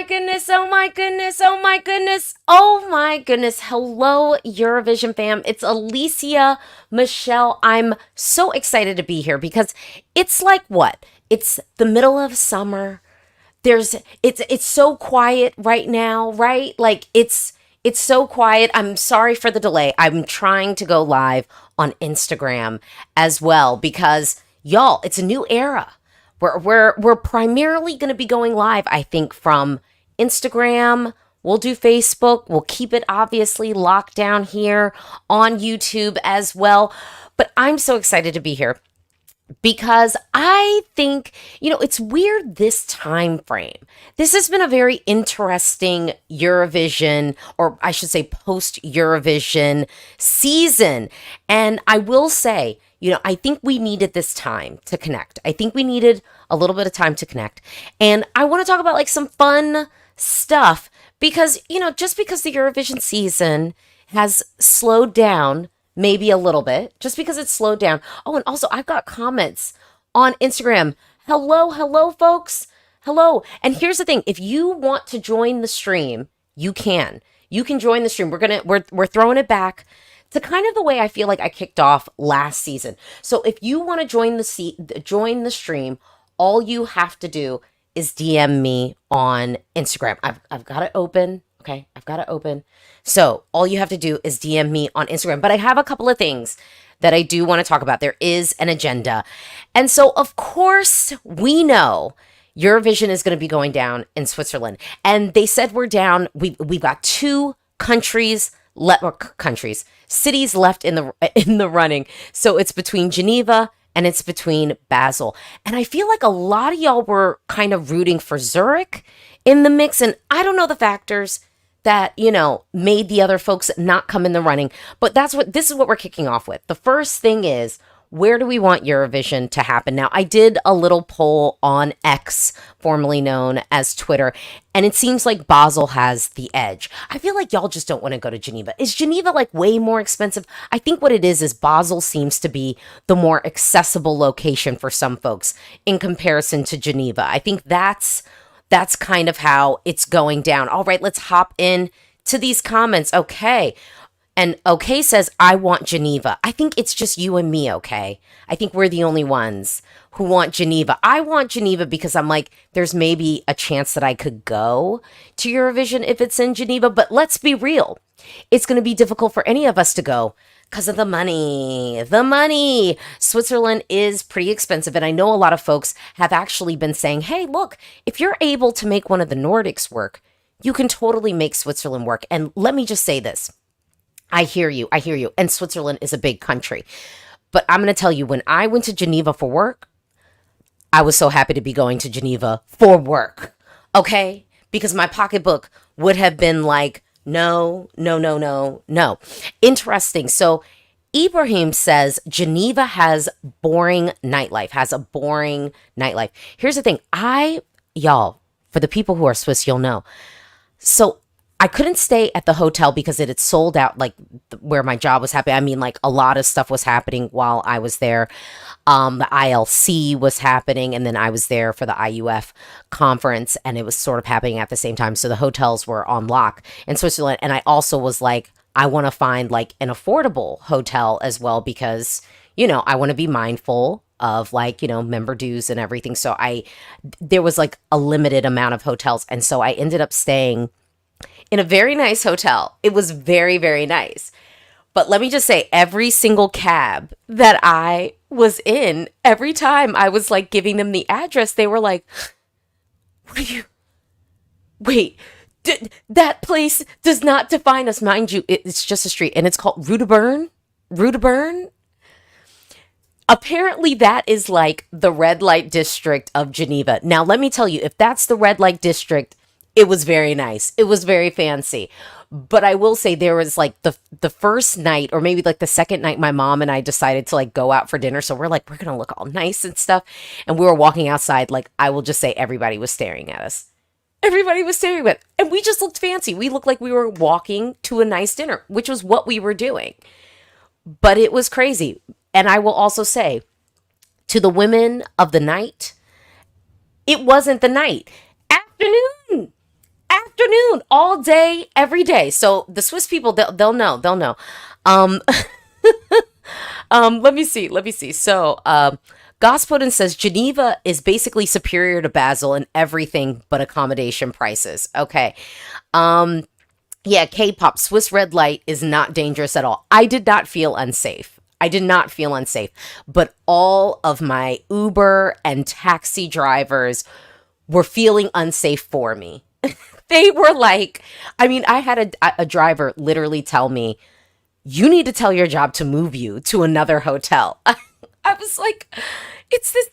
my goodness, oh my goodness, oh my goodness, oh my goodness. Hello, Eurovision fam. It's Alesia Michelle. I'm so excited to be here because it's like what? It's the middle of summer. It's so quiet right now, right? Like it's so quiet. I'm sorry for the delay. I'm trying to go live on Instagram as well because y'all, it's a new era. We're primarily going to be going live, I think, from Instagram. We'll do Facebook. We'll keep it obviously locked down here on YouTube as well. But I'm so excited to be here because I think, it's weird this time frame. This has been a very interesting Eurovision, or I should say post-Eurovision season. And I will say, I think we needed this time to connect. I think we needed a little bit of time to connect. And I want to talk about like some fun stuff because, just because the Eurovision season has slowed down maybe a little bit, just because it's slowed down. Oh, and also I've got comments on Instagram. Hello, folks. Hello. And here's the thing. If you want to join the stream, you can. You can join the stream. We're throwing it back to kind of the way I feel like I kicked off last season. So if you want to join the stream, all you have to do is DM me on Instagram. I've got it open. Okay, I've got it open. So all you have to do is DM me on Instagram. But I have a couple of things that I do want to talk about. There is an agenda. And so, of course, we know Eurovision is going to be going down in Switzerland. And they said we're down. We've got two cities left in the running. So it's between Geneva and it's between Basel. And I feel like a lot of y'all were kind of rooting for Zurich in the mix. And I don't know the factors that, made the other folks not come in the running. But this is what we're kicking off with. The first thing is, where do we want Eurovision to happen? Now, I did a little poll on X, formerly known as Twitter, and it seems like Basel has the edge. I feel like y'all just don't want to go to Geneva. Is Geneva like way more expensive? I think what it is Basel seems to be the more accessible location for some folks in comparison to Geneva. I think that's kind of how it's going down. All right, let's hop in to these comments. Okay. And okay says, I want Geneva. I think it's just you and me, okay? I think we're the only ones who want Geneva. I want Geneva because I'm like, there's maybe a chance that I could go to Eurovision if it's in Geneva. But let's be real. It's going to be difficult for any of us to go because of the money. The money. Switzerland is pretty expensive. And I know a lot of folks have actually been saying, hey, look, if you're able to make one of the Nordics work, you can totally make Switzerland work. And let me just say this. I hear you. And Switzerland is a big country. But I'm going to tell you, when I went to Geneva for work, I was so happy to be going to Geneva for work. Okay? Because my pocketbook would have been like, no. Interesting. So Ibrahim says Geneva has a boring nightlife. Here's the thing. Y'all, for the people who are Swiss, you'll know. So I couldn't stay at the hotel because it had sold out, like where my job was happening. I mean, like a lot of stuff was happening while I was there. The ILC was happening, and then I was there for the IUF conference, and it was sort of happening at the same time. So the hotels were on lock in Switzerland. And I also was like, I want to find like an affordable hotel as well because, I want to be mindful of like, member dues and everything. So there was like a limited amount of hotels. And so I ended up staying in a very nice hotel. It was very, very nice. But let me just say, every single cab that I was in, every time I was like giving them the address, they were like, wait, that place does not define us. Mind you, it's just a street and it's called Rue de Bern. Apparently that is like the red light district of Geneva. Now, let me tell you, if that's the red light district, it was very nice. It was very fancy. But I will say there was like the first night or maybe like the second night, my mom and I decided to like go out for dinner. So we're like, we're going to look all nice and stuff. And we were walking outside. Like, I will just say everybody was staring at us. Everybody was staring at us. And we just looked fancy. We looked like we were walking to a nice dinner, which was what we were doing. But it was crazy. And I will also say to the women of the night, it wasn't the night. Afternoon. moon all day, every day. So the Swiss people, they'll know. They'll know. Um, let me see. So, Gospodin says Geneva is basically superior to Basel in everything but accommodation prices. Okay. Um, yeah, K-pop, Swiss red light is not dangerous at all. I did not feel unsafe. I did not feel unsafe, but all of my Uber and taxi drivers were feeling unsafe for me. They were like, I mean, I had a driver literally tell me, you need to tell your job to move you to another hotel. I was like, it's this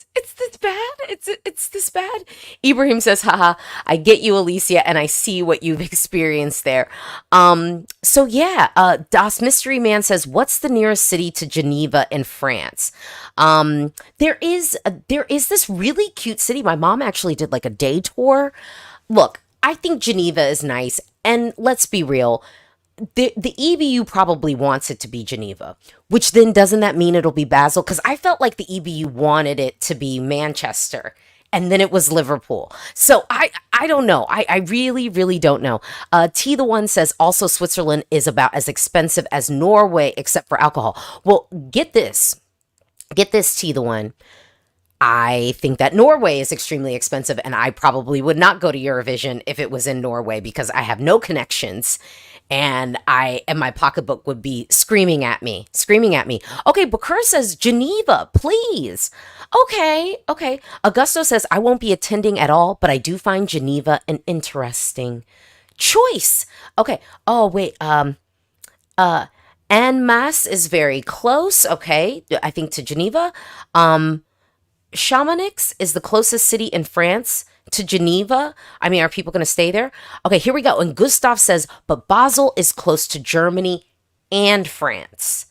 bad. It's this bad. Ibrahim says, haha, I get you, Alicia, and I see what you've experienced there. So yeah, Das Mystery Man says, what's the nearest city to Geneva in France? There is this really cute city. My mom actually did like a day tour. Look, I think Geneva is nice, and let's be real. The EBU probably wants it to be Geneva, which then doesn't that mean it'll be Basel? Because I felt like the EBU wanted it to be Manchester, and then it was Liverpool. So I don't know. I really, really don't know. T the one says also Switzerland is about as expensive as Norway, except for alcohol. Well, get this. Get this, T the one. I think that Norway is extremely expensive, and I probably would not go to Eurovision if it was in Norway because I have no connections, and my pocketbook would be screaming at me, screaming at me. Okay, Bakur says Geneva, please. Okay, okay. Augusto says I won't be attending at all, but I do find Geneva an interesting choice. Okay. Oh wait. Annemasse is very close. Okay, I think to Geneva. Chamonix is the closest city in France to Geneva. I mean, are people going to stay there? Okay, here we go. And Gustav says, but Basel is close to Germany and France.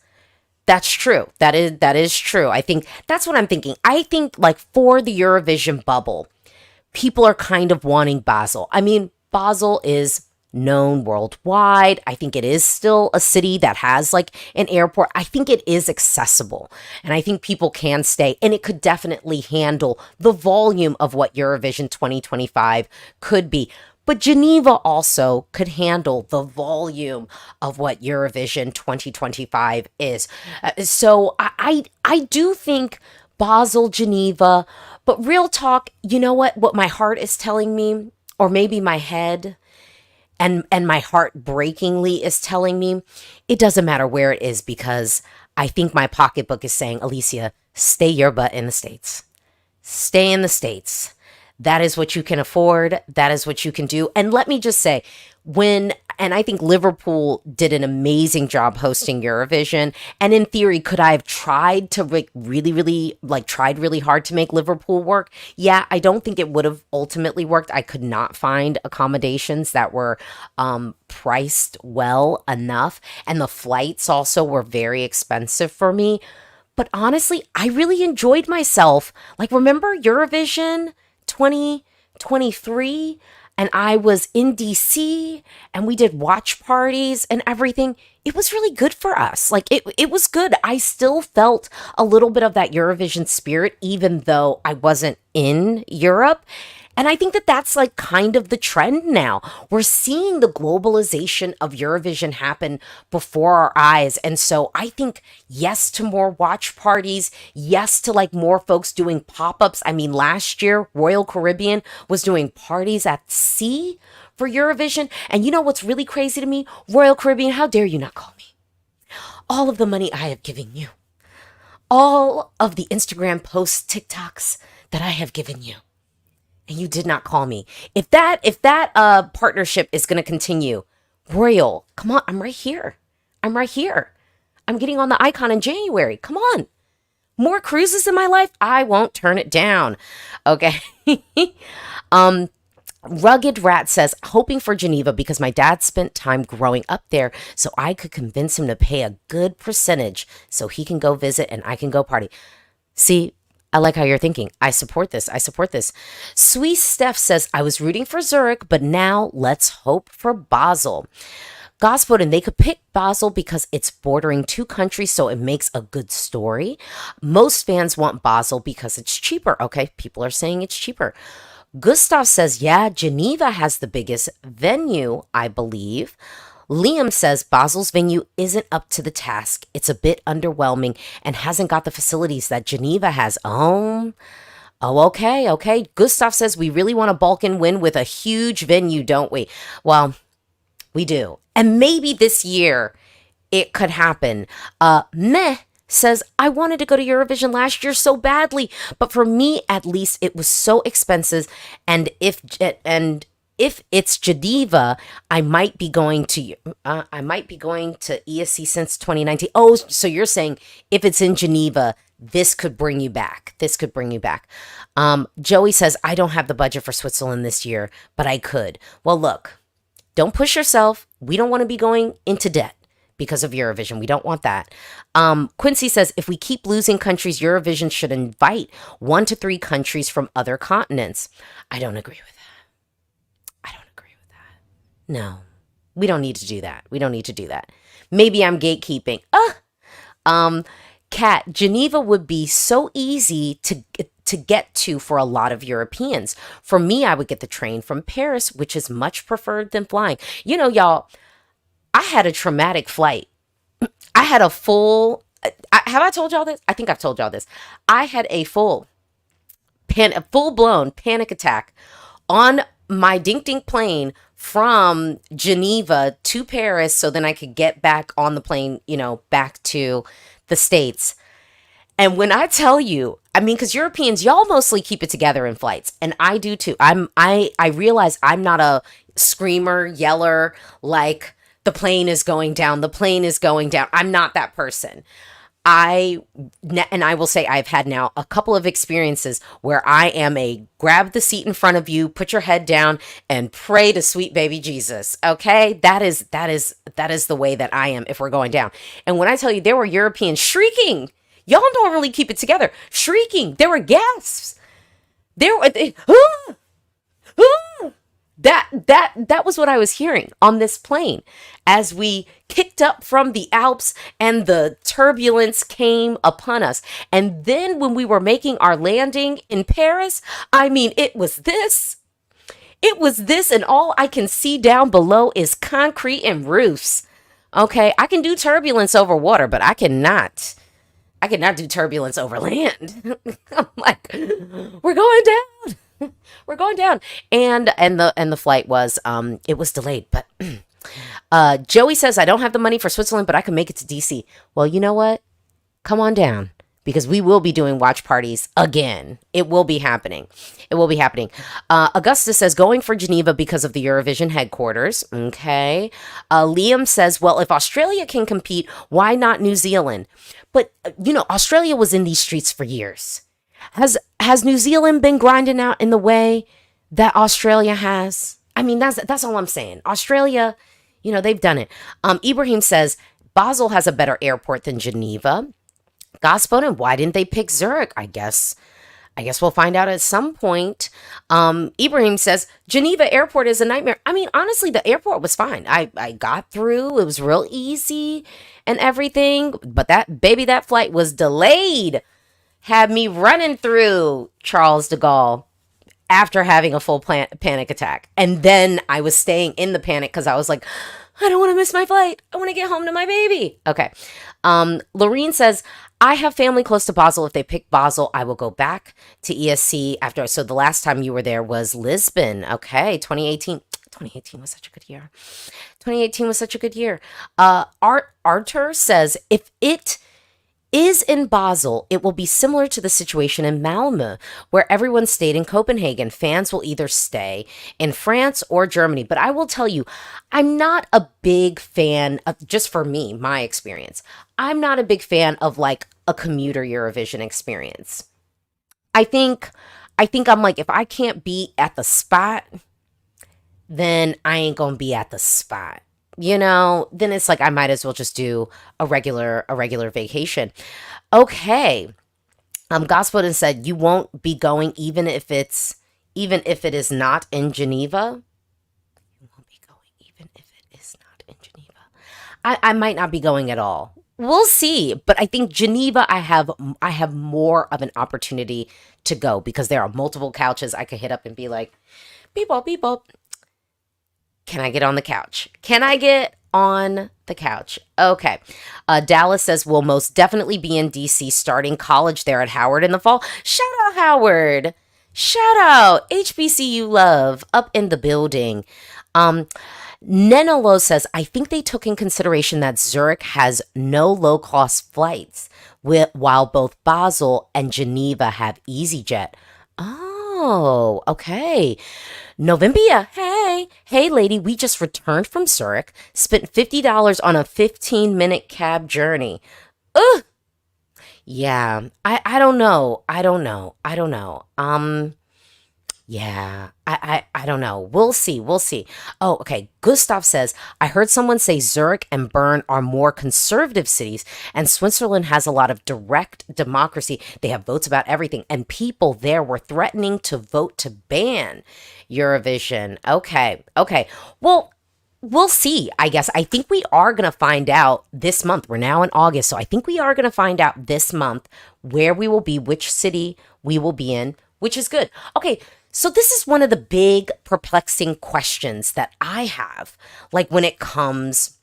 That's true. That is true. I think that's what I'm thinking. I think like for the Eurovision bubble, people are kind of wanting Basel. I mean, Basel is known worldwide. I think it is still a city that has like an airport. I think it is accessible, and I think people can stay, and it could definitely handle the volume of what Eurovision 2025 could be. But Geneva also could handle the volume of what Eurovision 2025 is. So I do think Basel, Geneva, but real talk, you know what my heart is telling me, or maybe my head, and my heart breakingly is telling me it doesn't matter where it is, because I think my pocketbook is saying, Alicia, stay your butt in the States. Stay in the States. That is what you can afford. That is what you can do. And let me just say, and I think Liverpool did an amazing job hosting Eurovision. And in theory, could I have tried to tried really hard to make Liverpool work? Yeah, I don't think it would have ultimately worked. I could not find accommodations that were priced well enough. And the flights also were very expensive for me. But honestly, I really enjoyed myself. Like, remember Eurovision 2023? And I was in DC, and we did watch parties and everything. It was really good for us. Like it was good. I still felt a little bit of that Eurovision spirit, even though I wasn't in Europe. And I think that that's like kind of the trend now. We're seeing the globalization of Eurovision happen before our eyes. And so I think yes to more watch parties, yes to like more folks doing pop-ups. I mean, last year, Royal Caribbean was doing parties at sea for Eurovision. And you know what's really crazy to me? Royal Caribbean, how dare you not call me? All of the money I have given you, all of the Instagram posts, TikToks that I have given you, and you did not call me. If that partnership is going to continue, Royal, come on, I'm right here. I'm right here. I'm getting on the icon in January. Come on. More cruises in my life? I won't turn it down. Okay. Rugged Rat says, hoping for Geneva because my dad spent time growing up there, so I could convince him to pay a good percentage so he can go visit and I can go party. See, I like how you're thinking. I support this. I support this. Sweet Steph says, I was rooting for Zurich, but now let's hope for Basel. Gospodin, they could pick Basel because it's bordering two countries, so it makes a good story. Most fans want Basel because it's cheaper. Okay, people are saying it's cheaper. Gustav says, yeah, Geneva has the biggest venue, I believe. Liam says Basel's venue isn't up to the task. It's a bit underwhelming and hasn't got the facilities that Geneva has. Okay. Gustav says we really want a Balkan win with a huge venue, don't we? Well, we do. And maybe this year it could happen. Meh says, I wanted to go to Eurovision last year so badly, but for me at least it was so expensive. And if it's Geneva, I might be going to ESC since 2019. Oh, so you're saying if it's in Geneva, this could bring you back. Joey says, I don't have the budget for Switzerland this year, but I could. Well, look, don't push yourself. We don't want to be going into debt because of Eurovision. We don't want that. Quincy says, if we keep losing countries, Eurovision should invite 1 to 3 countries from other continents. I don't agree with that. No, we don't need to do that. Maybe I'm gatekeeping. Kat, Geneva would be so easy to get to for a lot of Europeans. For me, I would get the train from Paris, which is much preferred than flying. You know, y'all, I had a traumatic flight. I had a full, have I told y'all this? I think I've told y'all this. I had a full-blown panic attack on my dink plane from Geneva to Paris so then I could get back on the plane, back to the States. And when I tell you, I mean, because Europeans, y'all mostly keep it together in flights, and I do too. I realize I'm not a screamer, yeller, like the plane is going down. I'm not that person. I will say I've had now a couple of experiences where I am grab the seat in front of you, put your head down, and pray to sweet baby Jesus. Okay, that is the way that I am if we're going down. And when I tell you there were Europeans shrieking, y'all normally keep it together, shrieking. There were gasps. That was what I was hearing on this plane as we kicked up from the Alps and the turbulence came upon us. And then when we were making our landing in Paris, I mean, it was this, and all I can see down below is concrete and roofs. Okay, I can do turbulence over water, but I cannot do turbulence over land. I'm like, we're going down. And the flight was it was delayed, but Joey says I don't have the money for Switzerland, but I can make it to DC. Well, you know what? Come on down, because we will be doing watch parties again. It will be happening. Augustus says going for Geneva because of the Eurovision headquarters. Okay. Liam says, well, if Australia can compete, why not New Zealand? But Australia was in these streets for years. Has New Zealand been grinding out in the way that Australia has? I mean, that's all I'm saying. Australia, they've done it. Ibrahim says Basel has a better airport than Geneva. Gospodin, why didn't they pick Zurich? I guess we'll find out at some point. Ibrahim says Geneva airport is a nightmare. I mean, honestly, the airport was fine. I got through. It was real easy and everything. But that flight was delayed. Had me running through Charles de Gaulle after having a full panic attack. And then I was staying in the panic because I was like, I don't want to miss my flight. I want to get home to my baby. Okay. Lorene says, I have family close to Basel. If they pick Basel, I will go back to ESC after. So the last time you were there was Lisbon. Okay. 2018. 2018 was such a good year. Arthur says, if it is in Basel, it will be similar to the situation in Malmö, where everyone stayed in Copenhagen. Fans will either stay in France or Germany. But I will tell you, I'm not a big fan of, just for me, my experience, I'm not a big fan of like a commuter Eurovision experience. I think I'm like, if I can't be at the spot, then I ain't gonna be at the spot. Then it's like I might as well just do a regular vacation. Okay. Gospodin said you won't be going even if it is not in Geneva. You won't be going even if it is not in Geneva. I might not be going at all. we'll see. But I think Geneva, I have more of an opportunity to go because there are multiple couches I could hit up and be like, beep bop, beep bop. Can I get on the couch? Can I get on the couch? Okay. Dallas says we'll most definitely be in DC starting college there at Howard in the fall. Shout out, Howard. Shout out. HBCU love up in the building. Um, Nenolo says, I think they took in consideration that Zurich has no low cost flights, while both Basel and Geneva have EasyJet. Oh, okay. Novimbia, hey, hey, lady, we just returned from Zurich, spent $50 on a 15-minute cab journey. Ugh. Yeah, I don't know. I don't know. I don't know. Yeah, I don't know. We'll see. We'll see. Oh, okay. Gustav says, I heard someone say Zurich and Bern are more conservative cities, and Switzerland has a lot of direct democracy. They have votes about everything, and people there were threatening to vote to ban Eurovision. Okay, okay. Well, we'll see, I guess. I think we are going to find out this month. We're now in August, so I think we are going to find out this month where we will be, which city we will be in, which is good. Okay, so this is one of the big perplexing questions that I have, like when it comes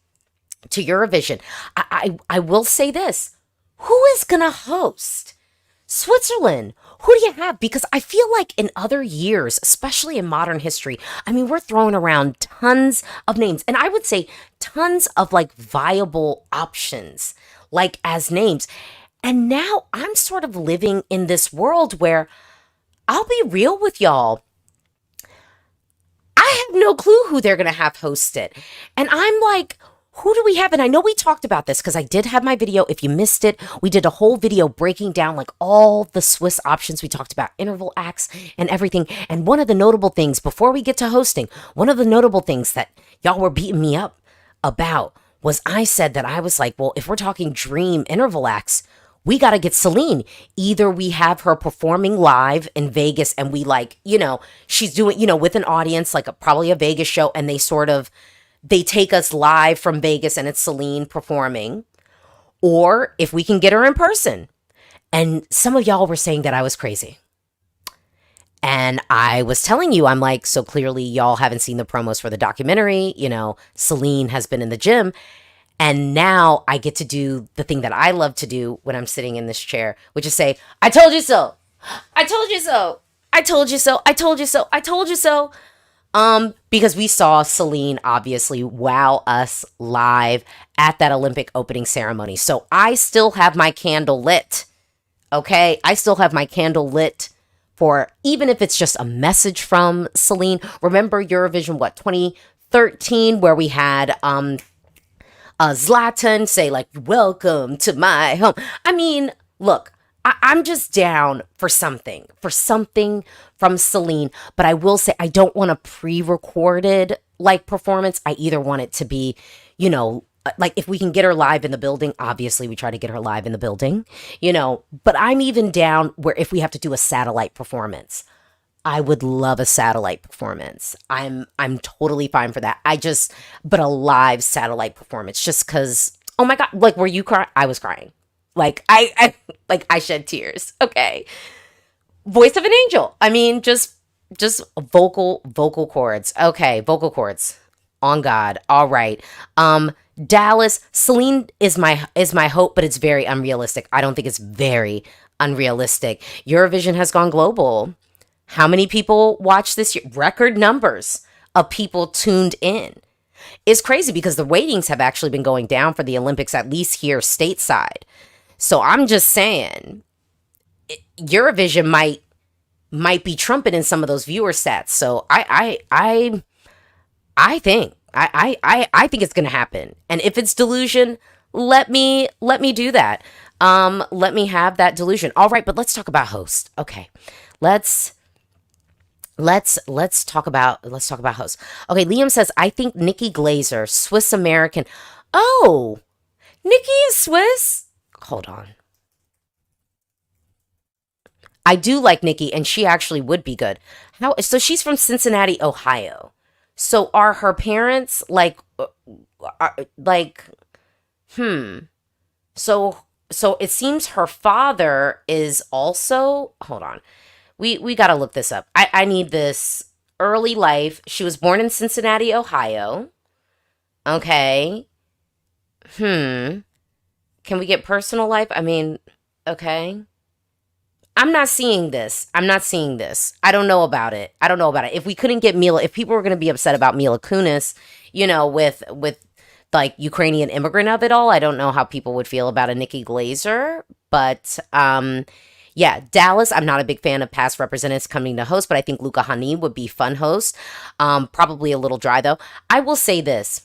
to Eurovision. I will say this. Who is going to host? Switzerland. Who do you have? Because I feel like in other years, especially in modern history, I mean, we're throwing around tons of names, and I would say tons of like viable options, like as names. And now I'm sort of living in this world where I'll be real with y'all. I have no clue who they're going to have host it. And I'm like, who do we have? And I know we talked about this because I did have my video. If you missed it, we did a whole video breaking down like all the Swiss options. We talked about interval acts and everything. And one of the notable things before we get to hosting, one of the notable things that y'all were beating me up about was I said that I was like, well, if we're talking dream interval acts, we got to get Celine. Either we have her performing live in Vegas and we like, she's doing, with an audience, like probably a Vegas show, and they take us live from Vegas and it's Celine performing. Or if we can get her in person. And some of y'all were saying that I was crazy. And I was telling you, I'm like, so clearly y'all haven't seen the promos for the documentary. Celine has been in the gym. And now I get to do the thing that I love to do when I'm sitting in this chair, which is say, I told you so. I told you so. I told you so. I told you so. I told you so. Because we saw Celine obviously wow us live at that Olympic opening ceremony. So I still have my candle lit. Okay. I still have my candle lit for, even if it's just a message from Celine. Remember Eurovision, 2013, where we had, Zlatan say like, welcome to my home. I mean, look, I'm just down for something from Celine, but I will say I don't want a pre-recorded like performance. I either want it to be, like if we can get her live in the building, obviously we try to get her live in the building, but I'm even down where if we have to do a satellite performance, I would love a satellite performance. I'm totally fine for that. But a live satellite performance, just because. Oh my god! Like, were you crying? I was crying. Like I shed tears. Okay, voice of an angel. I mean, just vocal cords. Okay, vocal cords. On God. All right. Dallas, Celine is my hope, but it's very unrealistic. I don't think it's very unrealistic. Eurovision has gone global. How many people watched this year? Record numbers of people tuned in. It's crazy because the ratings have actually been going down for the Olympics, at least here stateside. So I'm just saying, Eurovision might be trumping in some of those viewer stats. So I think I think it's gonna happen. And if it's delusion, let me do that. Let me have that delusion. All right, but let's talk about host. Okay, let's talk about host. Okay, Liam says I think Nikki Glazer, Swiss American. Oh, Nikki is Swiss. Hold on. I do like Nikki, and she actually would be good. How? So she's from Cincinnati, Ohio. So are her parents like, like, hmm? So so it seems her father is also, hold on. We got to look this up. I need this early life. She was born in Cincinnati, Ohio. Okay. Hmm. Can we get personal life? I mean, okay. I'm not seeing this. I'm not seeing this. I don't know about it. I don't know about it. If we couldn't get Mila, if people were going to be upset about Mila Kunis, with like Ukrainian immigrant of it all, I don't know how people would feel about a Nikki Glazer. But yeah, Dallas. I'm not a big fan of past representatives coming to host, but I think Luca Hani would be fun host. Probably a little dry though. I will say this.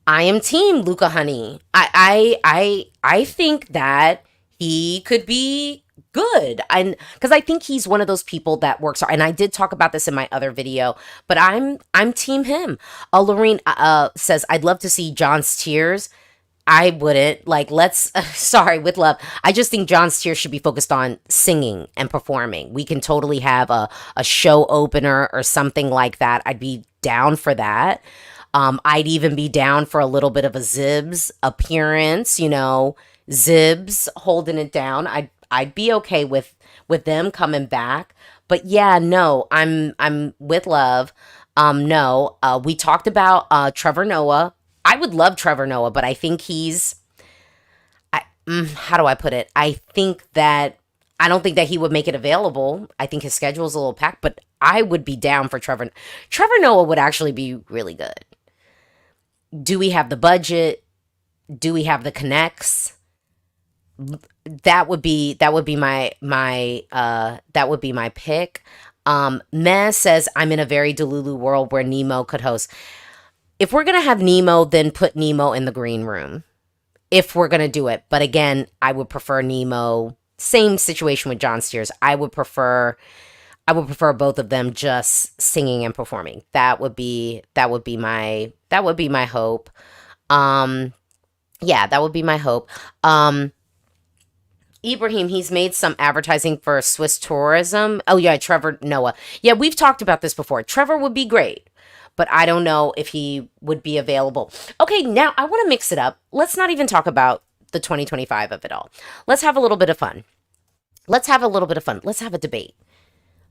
I am team Luca Honey. I think that he could be good. And because I think he's one of those people that works hard. And I did talk about this in my other video, but I'm team him. Lorene says I'd love to see John's tears. I wouldn't like let's sorry with love. I just think John's tears should be focused on singing and performing. We can totally have a show opener or something like that. I'd be down for that. I'd even be down for a little bit of a Zibs appearance, Zibs holding it down. I'd be okay with them coming back. But yeah, no, I'm with love. No, we talked about Trevor Noah. I would love Trevor Noah, but I think how do I put it? I don't think that he would make it available. I think his schedule's a little packed, but I would be down for Trevor. Trevor Noah would actually be really good. Do we have the budget? Do we have the connects? That would be my pick. Meh says I'm in a very Delulu world where Nemo could host. If we're gonna have Nemo, then put Nemo in the green room. If we're gonna do it, but again, I would prefer Nemo. Same situation with John Steers. I would prefer both of them just singing and performing. That would be my hope. Um, yeah, that would be my hope. Ibrahim, he's made some advertising for Swiss tourism. Oh yeah, Trevor Noah. Yeah, we've talked about this before. Trevor would be great, but I don't know if he would be available. Okay, now I want to mix it up. Let's not even talk about the 2025 of it all. Let's have a little bit of fun. Let's have a little bit of fun. Let's have a debate.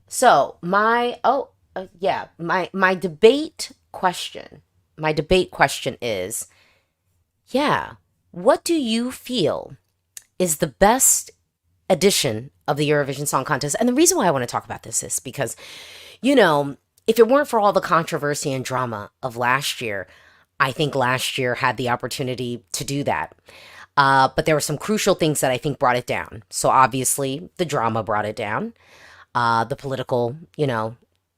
So my debate question is, yeah, what do you feel is the best edition of the Eurovision Song Contest? And the reason why I want to talk about this is because, if it weren't for all the controversy and drama of last year, I think last year had the opportunity to do that. But there were some crucial things that I think brought it down. So obviously, the drama brought it down. The political,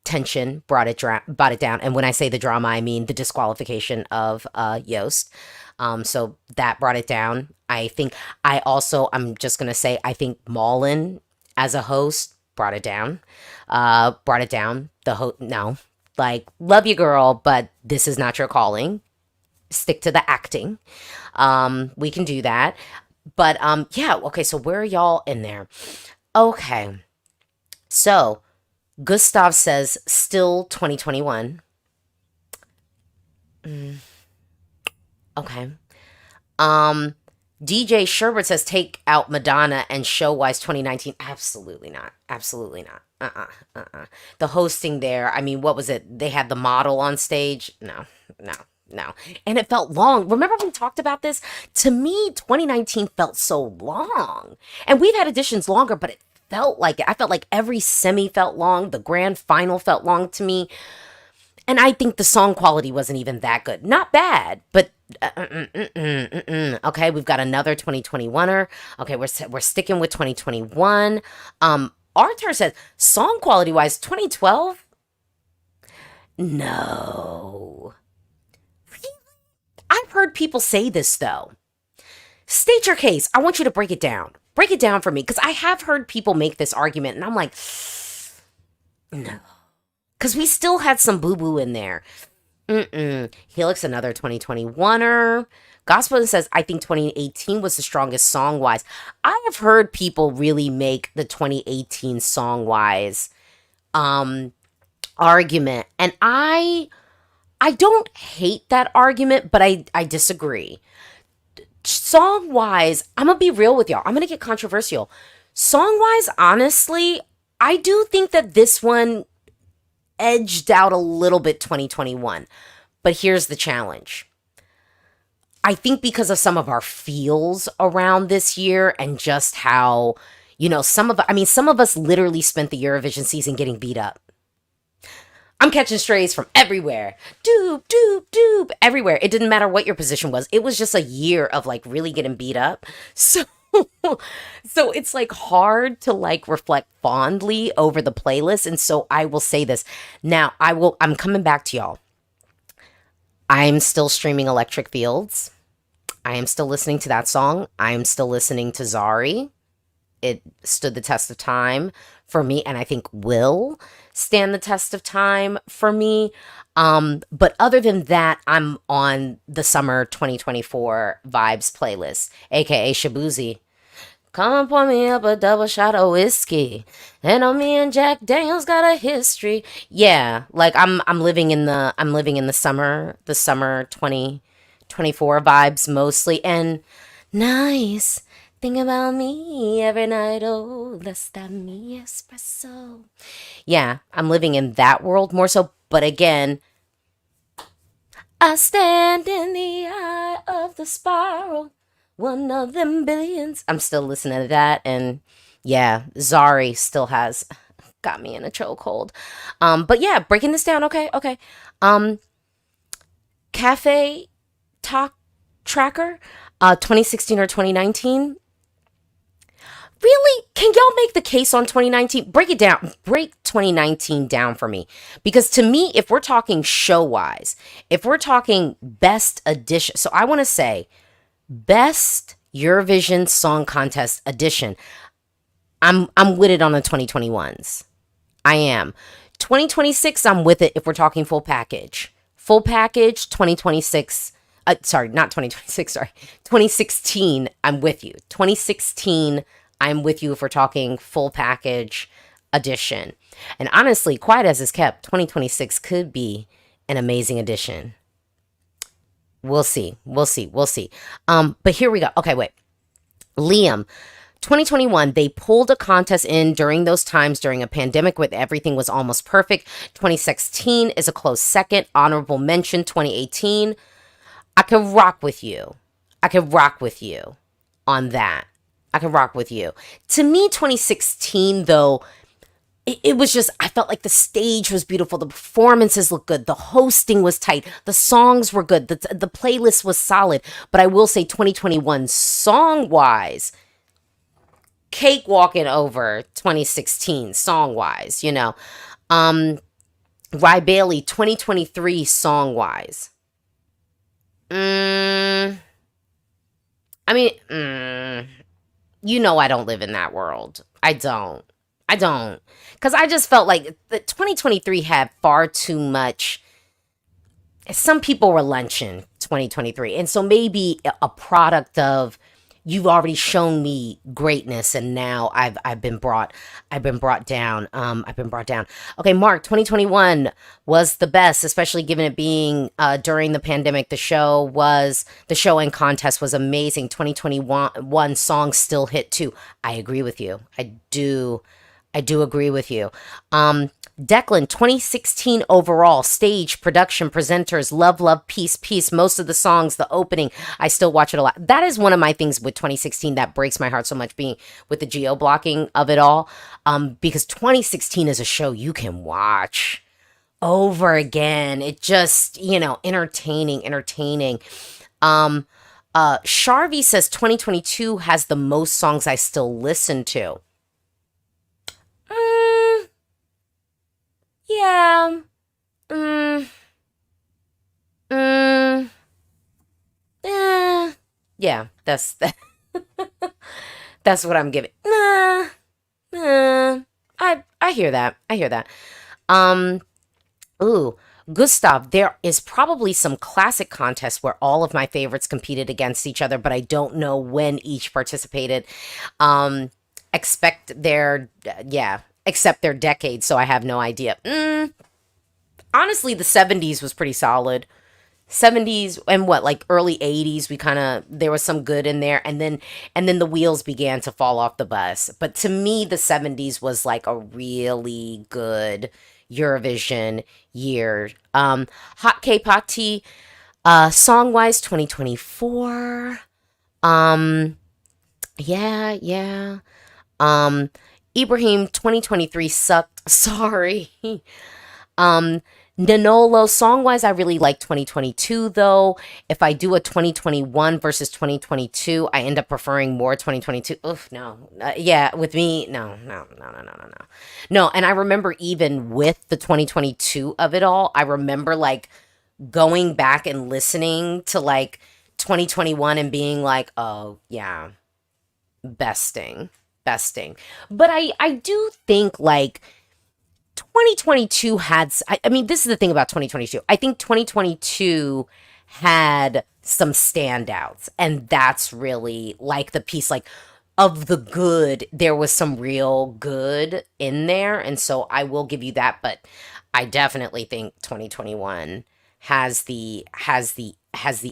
tension brought it down. And when I say the drama, I mean the disqualification of Yost. So that brought it down. I'm just gonna say I think Mullen as a host brought it down. Brought it down. No, like love you, girl, but this is not your calling. Stick to the acting. We can do that. But yeah, okay. So where are y'all in there? Okay. So Gustav says still 2021. Okay. Um, DJ Sherbert says take out Madonna and show wise 2019. Absolutely not. Absolutely not. The hosting there. I mean, what was it? They had the model on stage. No, no, no. And it felt long. Remember we talked about this? To me, 2019 felt so long. And we've had editions longer, but it felt like it. I felt like every semi felt long. The grand final felt long to me. And I think the song quality wasn't even that good. Not bad, but okay, we've got another 2021er. Okay, we're sticking with 2021. Arthur says song quality wise 2012? No. I've heard people say this though. State your case. I want you to break it down. Break it down for me because I have heard people make this argument and I'm like, no. Because we still had some boo-boo in there. Helix, another 2021er. Gospel says, I think 2018 was the strongest song-wise. I have heard people really make the 2018 song-wise argument. And I don't hate that argument, but I disagree. Song wise, I'm gonna be real with y'all. I'm gonna get controversial. Song wise, honestly, I do think that this one edged out a little bit 2021. But here's the challenge. I think because of some of our feels around this year and just how, some of us literally spent the Eurovision season getting beat up. I'm catching strays from everywhere. Doop, doop, doop, everywhere. It didn't matter what your position was. It was just a year of like really getting beat up. So so it's like hard to like reflect fondly over the playlist. And so I will say this. Now, I'm coming back to y'all. I'm still streaming Electric Fields. I am still listening to that song. I am still listening to Zari. It stood the test of time for me, and I think will stand the test of time for me. But other than that, I'm on the summer 2024 vibes playlist, aka Shabuzi. Come pour me up a double shot of whiskey. And on me and Jack Daniels got a history. Yeah, like I'm living in the summer 2024 vibes mostly. And nice. Think about me every night. Oh, that's that me espresso. Yeah, I'm living in that world more so. But again, I stand in the eye of the spiral. One of them billions. I'm still listening to that. And yeah, Zari still has got me in a chokehold. But yeah, breaking this down. Okay, okay. Cafe Talk Tracker, 2016 or 2019. Really? Can y'all make the case on 2019? Break it down. Break 2019 down for me. Because to me, if we're talking show-wise, if we're talking best edition, so I want to say best Eurovision Song Contest edition, I'm with it on the 2021s. I am. 2026, I'm with it if we're talking full package. Full package, 2026. Sorry, not 2026, sorry. 2016, I'm with you. 2016, I'm with you if we're talking full package edition. And honestly, quiet as is kept, 2026 could be an amazing edition. We'll see. We'll see. We'll see. But here we go. Okay, wait. Liam, 2021, they pulled a contest in during those times during a pandemic where everything was almost perfect. 2016 is a close second. Honorable mention, 2018. I can rock with you. I can rock with you on that. I can rock with you. To me, 2016, though, it was just, I felt like the stage was beautiful. The performances looked good. The hosting was tight. The songs were good. The playlist was solid. But I will say 2021 song-wise, cakewalking over 2016 song-wise, you know. Rye Bailey, 2023 song-wise. You know I don't live in that world. I don't. Because I just felt like the 2023 had far too much. Some people were lunching 2023. And so maybe a product of you've already shown me greatness and now I've been brought down. Okay, Mark, 2021 was the best, especially given it being during the pandemic. The show and contest was amazing. 2021 songs still hit too. I agree with you. I do agree with you. Declan, 2016 overall, stage, production, presenters, love, love, peace, peace. Most of the songs, the opening, I still watch it a lot. That is one of my things with 2016 that breaks my heart so much, being with the geo-blocking of it all. Because 2016 is a show you can watch over again. It just, entertaining. Sharvy says 2022 has the most songs I still listen to. Yeah. Yeah, that's that. That's what I'm giving. I hear that. Ooh, Gustav, there is probably some classic contests where all of my favorites competed against each other, but I don't know when each participated. Except their decades, so I have no idea. Honestly, the 70s was pretty solid. 70s and what, like early 80s, we kind of, there was some good in there, and then the wheels began to fall off the bus. But to me, the 70s was like a really good Eurovision year. Hot K-pop tea, song wise, 2024. um yeah, yeah. um Ibrahim, 2023 sucked. Sorry. Um, Nanolo, song wise, I really like 2022 though. If I do a 2021 versus 2022, I end up preferring more 2022. Oof, no. Yeah, with me, no, no, no, no, no, no, no. No, and I remember even with the 2022 of it all, I remember like going back and listening to like 2021 and being like, oh, yeah, besting, besting. But I do think like 2022 had, I mean, this is the thing about 2022. I think 2022 had some standouts, and that's really like the piece, like, of the good, there was some real good in there. And so I will give you that, but I definitely think 2021 has the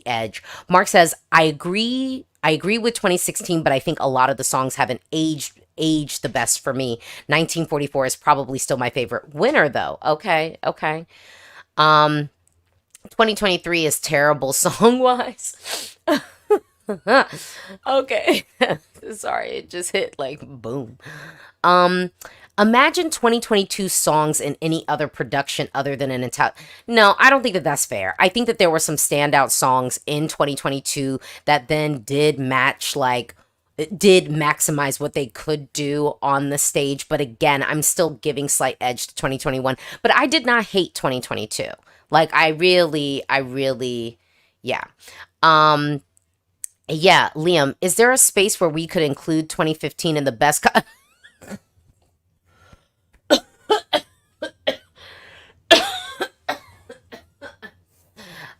edge. Mark says, I agree with 2016, but I think a lot of the songs haven't aged the best for me. 1944 is probably still my favorite. Winner though. Okay, okay. Um 2023 is terrible song wise. Okay. Sorry, it just hit like boom. Um, Imagine 2022 songs in any other production other than an Italian. No, I don't think that that's fair. I think that there were some standout songs in 2022 that then did match, like, it did maximize what they could do on the stage. But again, I'm still giving slight edge to 2021. But I did not hate 2022. Like, I really, yeah. Um, yeah, Liam, is there a space where we could include 2015 in the best?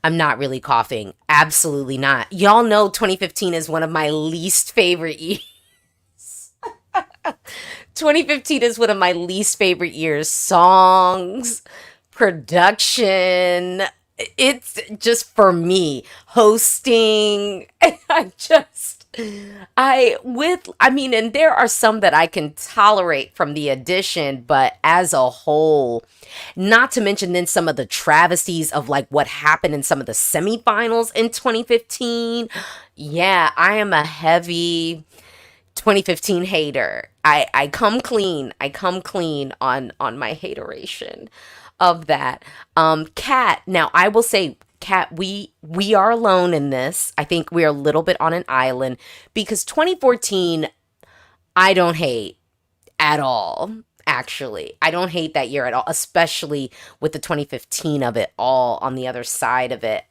I'm not really coughing. Absolutely not. Y'all know 2015 is one of my least favorite years. 2015 is one of my least favorite years. Songs, production. It's just for me. Hosting. I just, I mean, and there are some that I can tolerate from the addition, but as a whole, not to mention then some of the travesties of like what happened in some of the semifinals in 2015. Yeah, I am a heavy 2015 hater. I come clean. I come clean on my hateration of that. Cat. Now I will say, Cat, we are alone in this. I think we're a little bit on an island because 2014 I don't hate at all. Actually, I don't hate that year at all, especially with the 2015 of it all on the other side of it.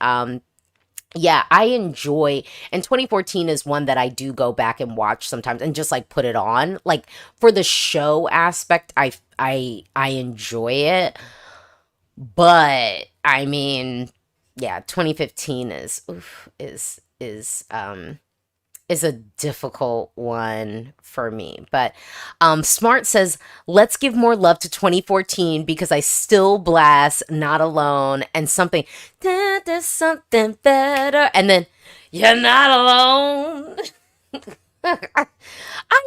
Yeah, I enjoy, and 2014 is one that I do go back and watch sometimes and just like put it on. Like for the show aspect, I enjoy it. But I mean, yeah, 2015 is a difficult one for me. But Smart says, let's give more love to 2014 because I still blast Not Alone and something. There's something better. And then, you're not alone. I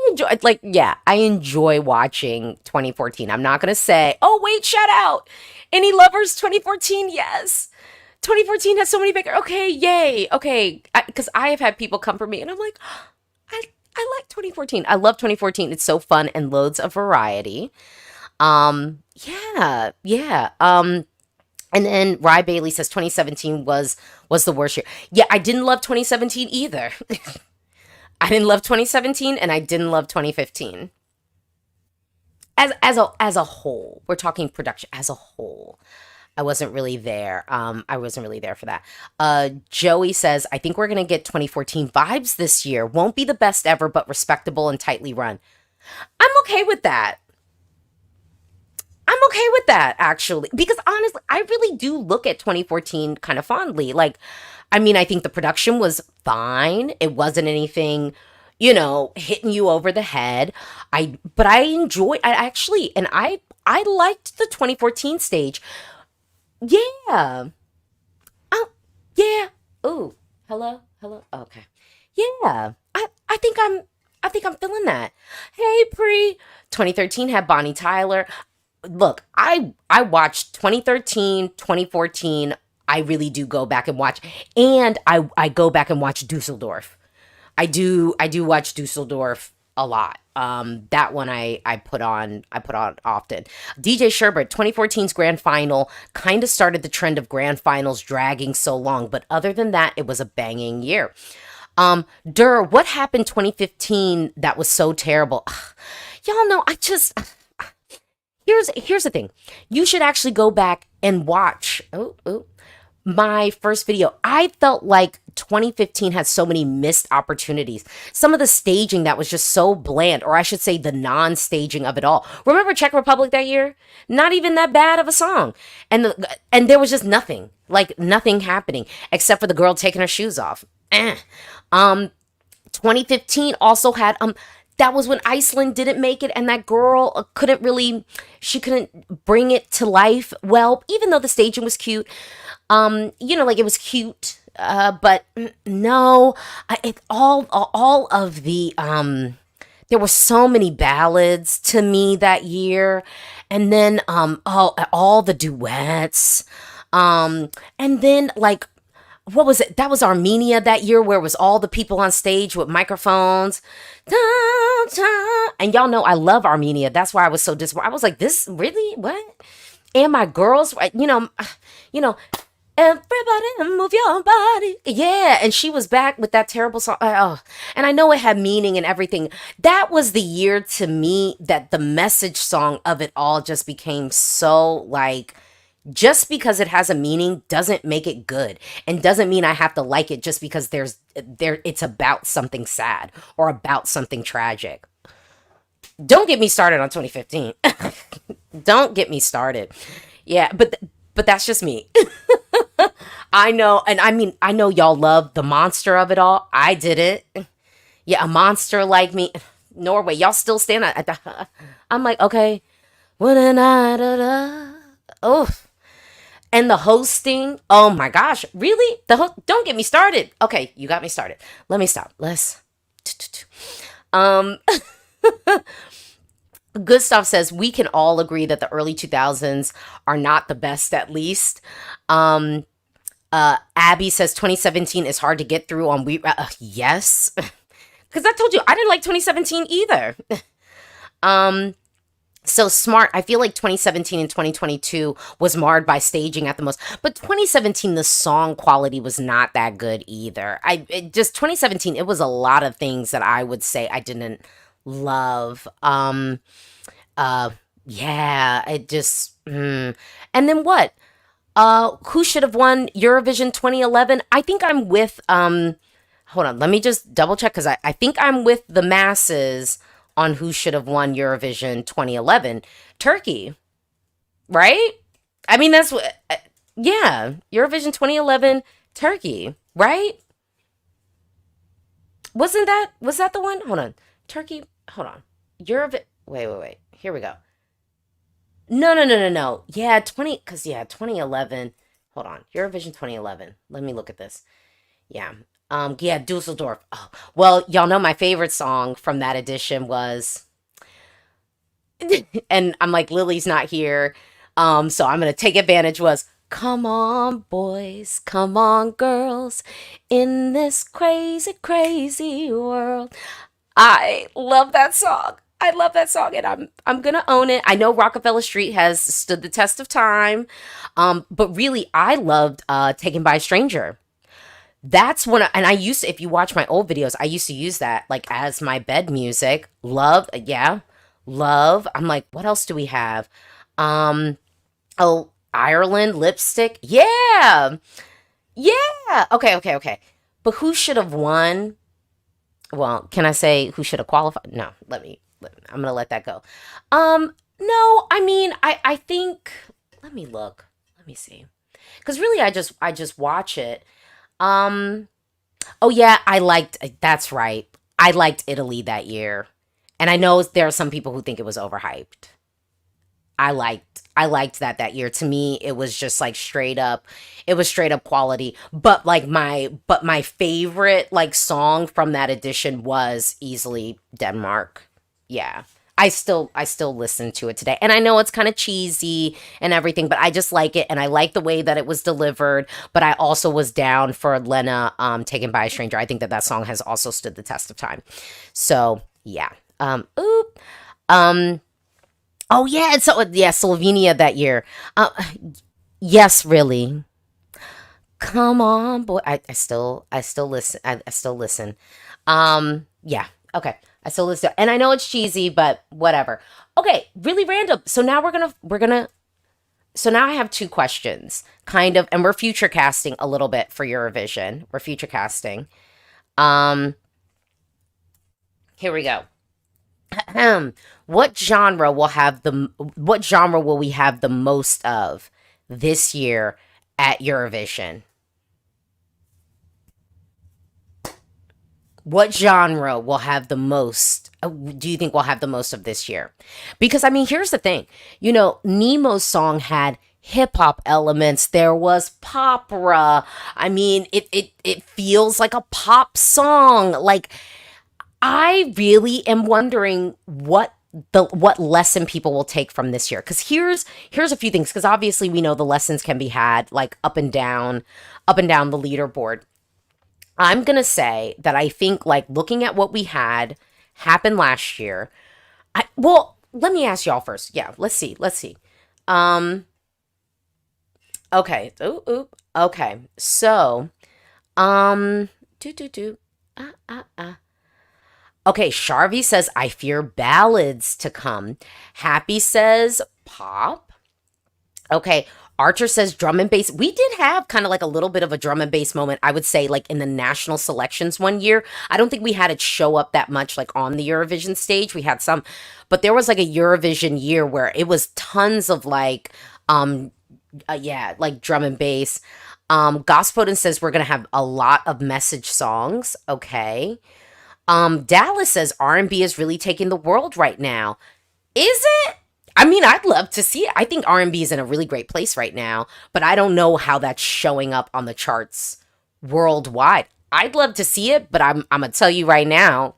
enjoy, like, yeah, I enjoy watching 2014. I'm not going to say, oh, wait, shout out. Any lovers 2014? Yes. 2014 has so many bigger. Okay, yay. Okay, because I have had people come for me, and I'm like, I I like 2014. I love 2014. It's so fun and loads of variety. Yeah, yeah. And then Rye Bailey says 2017 was the worst year. Yeah, I didn't love 2017 either. I didn't love 2017, and I didn't love 2015. As a whole, we're talking production as a whole. I wasn't really there. I wasn't really there for that. Joey says, I think we're gonna get 2014 vibes this year. Won't be the best ever, but respectable and tightly run. I'm okay with that. I'm okay with that actually, because honestly, I really do look at 2014 kind of fondly. Like, I mean, I think the production was fine. It wasn't anything, hitting you over the head. But I enjoy. I actually, and I liked the 2014 stage. Yeah. Oh, Hello? Hello? Okay. Yeah. I think I'm feeling that. Hey, Pre. 2013 had Bonnie Tyler. Look, I watched 2013, 2014. I really do go back and watch. And I go back and watch Dusseldorf. I do watch Dusseldorf a lot. That one I put on often. DJ Sherbert 2014's grand final kind of started the trend of grand finals dragging so long, but other than that, it was a banging year. Durr, what happened 2015 that was so terrible? Y'all know here's the thing. You should actually go back and watch. Oh, my first video. I felt like 2015 had so many missed opportunities. Some of the staging that was just so bland, or I should say the non-staging of it all. Remember Czech Republic that year? Not even that bad of a song. And there was just nothing. Like nothing happening except for the girl taking her shoes off. Eh. Um 2015 also had that was when Iceland didn't make it and that girl couldn't bring it to life well, even though the staging was cute. Like it was cute, but no, all of the there were so many ballads to me that year, and then all the duets, and then like what was it? That was Armenia that year where it was all the people on stage with microphones. Da, da. And y'all know I love Armenia. That's why I was so disappointed. I was like, this really? What? And my girls, you know, everybody move your body. Yeah. And she was back with that terrible song. Oh, and I know it had meaning and everything. That was the year to me that the message song of it all just became so like, just because it has a meaning doesn't make it good and doesn't mean I have to like it just because it's about something sad or about something tragic. Don't get me started on 2015. Don't get me started. Yeah, but that's just me. I know, and I mean, I know y'all love the monster of it all. I did it. Yeah, a monster like me. Norway, y'all still stand at the. I'm like, okay. Oh, and the hosting. Oh my gosh, really? Don't get me started. Okay, you got me started. Let me stop. Let's. Um, Gustav says we can all agree that the early 2000s are not the best, at least. Um, Abby says 2017 is hard to get through on we. Yes, because I told you I didn't like 2017 either. Um, so smart. I feel like 2017 and 2022 was marred by staging at the most, but 2017 the song quality was not that good either. Just 2017 it was a lot of things that I would say I didn't love. Uh, yeah, it just. And then what? Who should have won Eurovision 2011? I think I'm with. Hold on, let me just double check because I think I'm with the masses on who should have won Eurovision 2011. Turkey, right? I mean, that's what. Yeah, Eurovision 2011, Turkey, right? Was that the one? Hold on, Turkey. Hold on, Eurovision. Wait. Here we go. No, no, no, no, no. Yeah, 2011. Hold on. Eurovision 2011. Let me look at this. Yeah. Yeah, Dusseldorf. Oh, well, y'all know my favorite song from that edition was and I'm like Lily's not here. So I'm going to take advantage was come on boys, come on girls in this crazy crazy world. I love that song. I love that song and I'm gonna own it. I know Rockefeller Street has stood the test of time. But really I loved Taken by a Stranger. That's when and I used to, if you watch my old videos, I used to use that like as my bed music. Love, yeah. Love. I'm like, what else do we have? Um, oh, Ireland, lipstick. Yeah. Yeah. Okay. But who should have won? Well, can I say who should have qualified? No, I'm gonna let that go. No, I mean, I think. Let me look. Let me see. Because really, I just watch it. Um. Oh yeah, I liked. That's right. I liked Italy that year, and I know there are some people who think it was overhyped. I liked that year. To me, it was just like straight up, it was straight up quality. But like my favorite like song from that edition was easily Denmark. Yeah. I still listen to it today. And I know it's kind of cheesy and everything, but I just like it and I like the way that it was delivered, but I also was down for Lena Taken by a Stranger. I think that that song has also stood the test of time. So, yeah. Oop. Um Oh yeah, and so yeah, Slovenia that year. Yes, really. Come on, boy. I still listen. I still listen. Yeah. Okay. I still listen. And I know it's cheesy, but whatever. Okay, really random. So now we're gonna so now I have two questions, kind of, and we're future casting a little bit for Eurovision. We're future casting. Um, Here we go. Ahem. What genre will we have the most of this year at Eurovision? What genre will have the most? Do you think will have the most of this year? Because I mean, here's the thing. Nemo's song had hip hop elements. There was popra. I mean, it feels like a pop song. Like I really am wondering what lesson people will take from this year. Because here's a few things. Because obviously we know the lessons can be had like up and down the leaderboard. I'm gonna say that I think like looking at what we had happen last year. Let me ask y'all first. Yeah, let's see. Let's see. Um, okay. Ooh, ooh. Okay. So, do do do. Ah ah ah. Okay, Sharvy says I fear ballads to come. Happy says pop. Okay. Archer says drum and bass. We did have kind of like a little bit of a drum and bass moment, I would say, like in the national selections one year. I don't think we had it show up that much like on the Eurovision stage. We had some, but there was like a Eurovision year where it was tons of like, yeah, like drum and bass. Gospodin says we're gonna have a lot of message songs. Okay. Dallas says R&B is really taking the world right now. Is it? I mean, I'd love to see it. I think R&B is in a really great place right now, but I don't know how that's showing up on the charts worldwide. I'd love to see it, but I'm gonna tell you right now,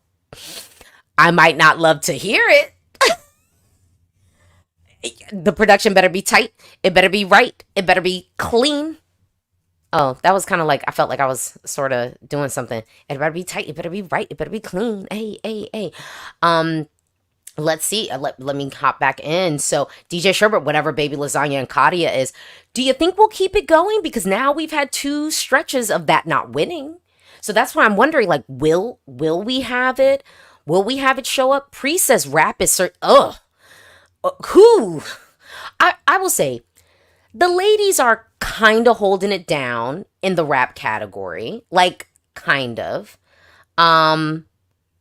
I might not love to hear it. The production better be tight. It better be right. It better be clean. Oh, that was kind of like I felt like I was sort of doing something. It better be tight. It better be right. It better be clean. Hey, hey, hey. Um, Let's see. Let me hop back in. So, DJ Sherbert, whatever Baby Lasagna and Katia is, do you think we'll keep it going? Because now we've had two stretches of that not winning. So that's why I'm wondering, like, will we have it? Will we have it show up? Pre says rap is cert. Ugh. Who? I will say the ladies are kind of holding it down in the rap category, like kind of. Um,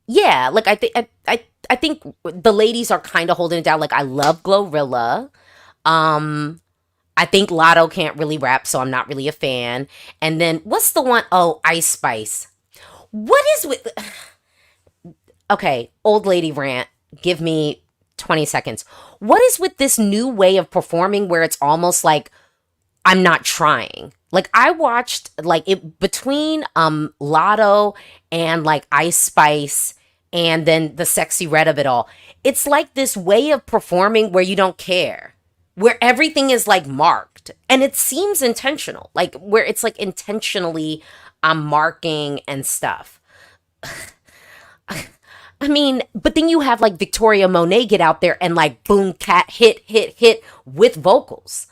yeah, like I think the ladies are kind of holding it down. Like I love Glorilla. Um, I think Lotto can't really rap, so I'm not really a fan. And then what's the one? Oh, Ice Spice. What is with? Okay, old lady rant. Give me 20 seconds. What is with this new way of performing where it's almost like I'm not trying? Like I watched like it between Lotto and like Ice Spice and then the sexy red of it all. It's like this way of performing where you don't care. Where everything is like marked and it seems intentional. Like where it's like intentionally marking and stuff. I mean, but then you have like Victoria Monet get out there and like boom cat hit hit hit with vocals.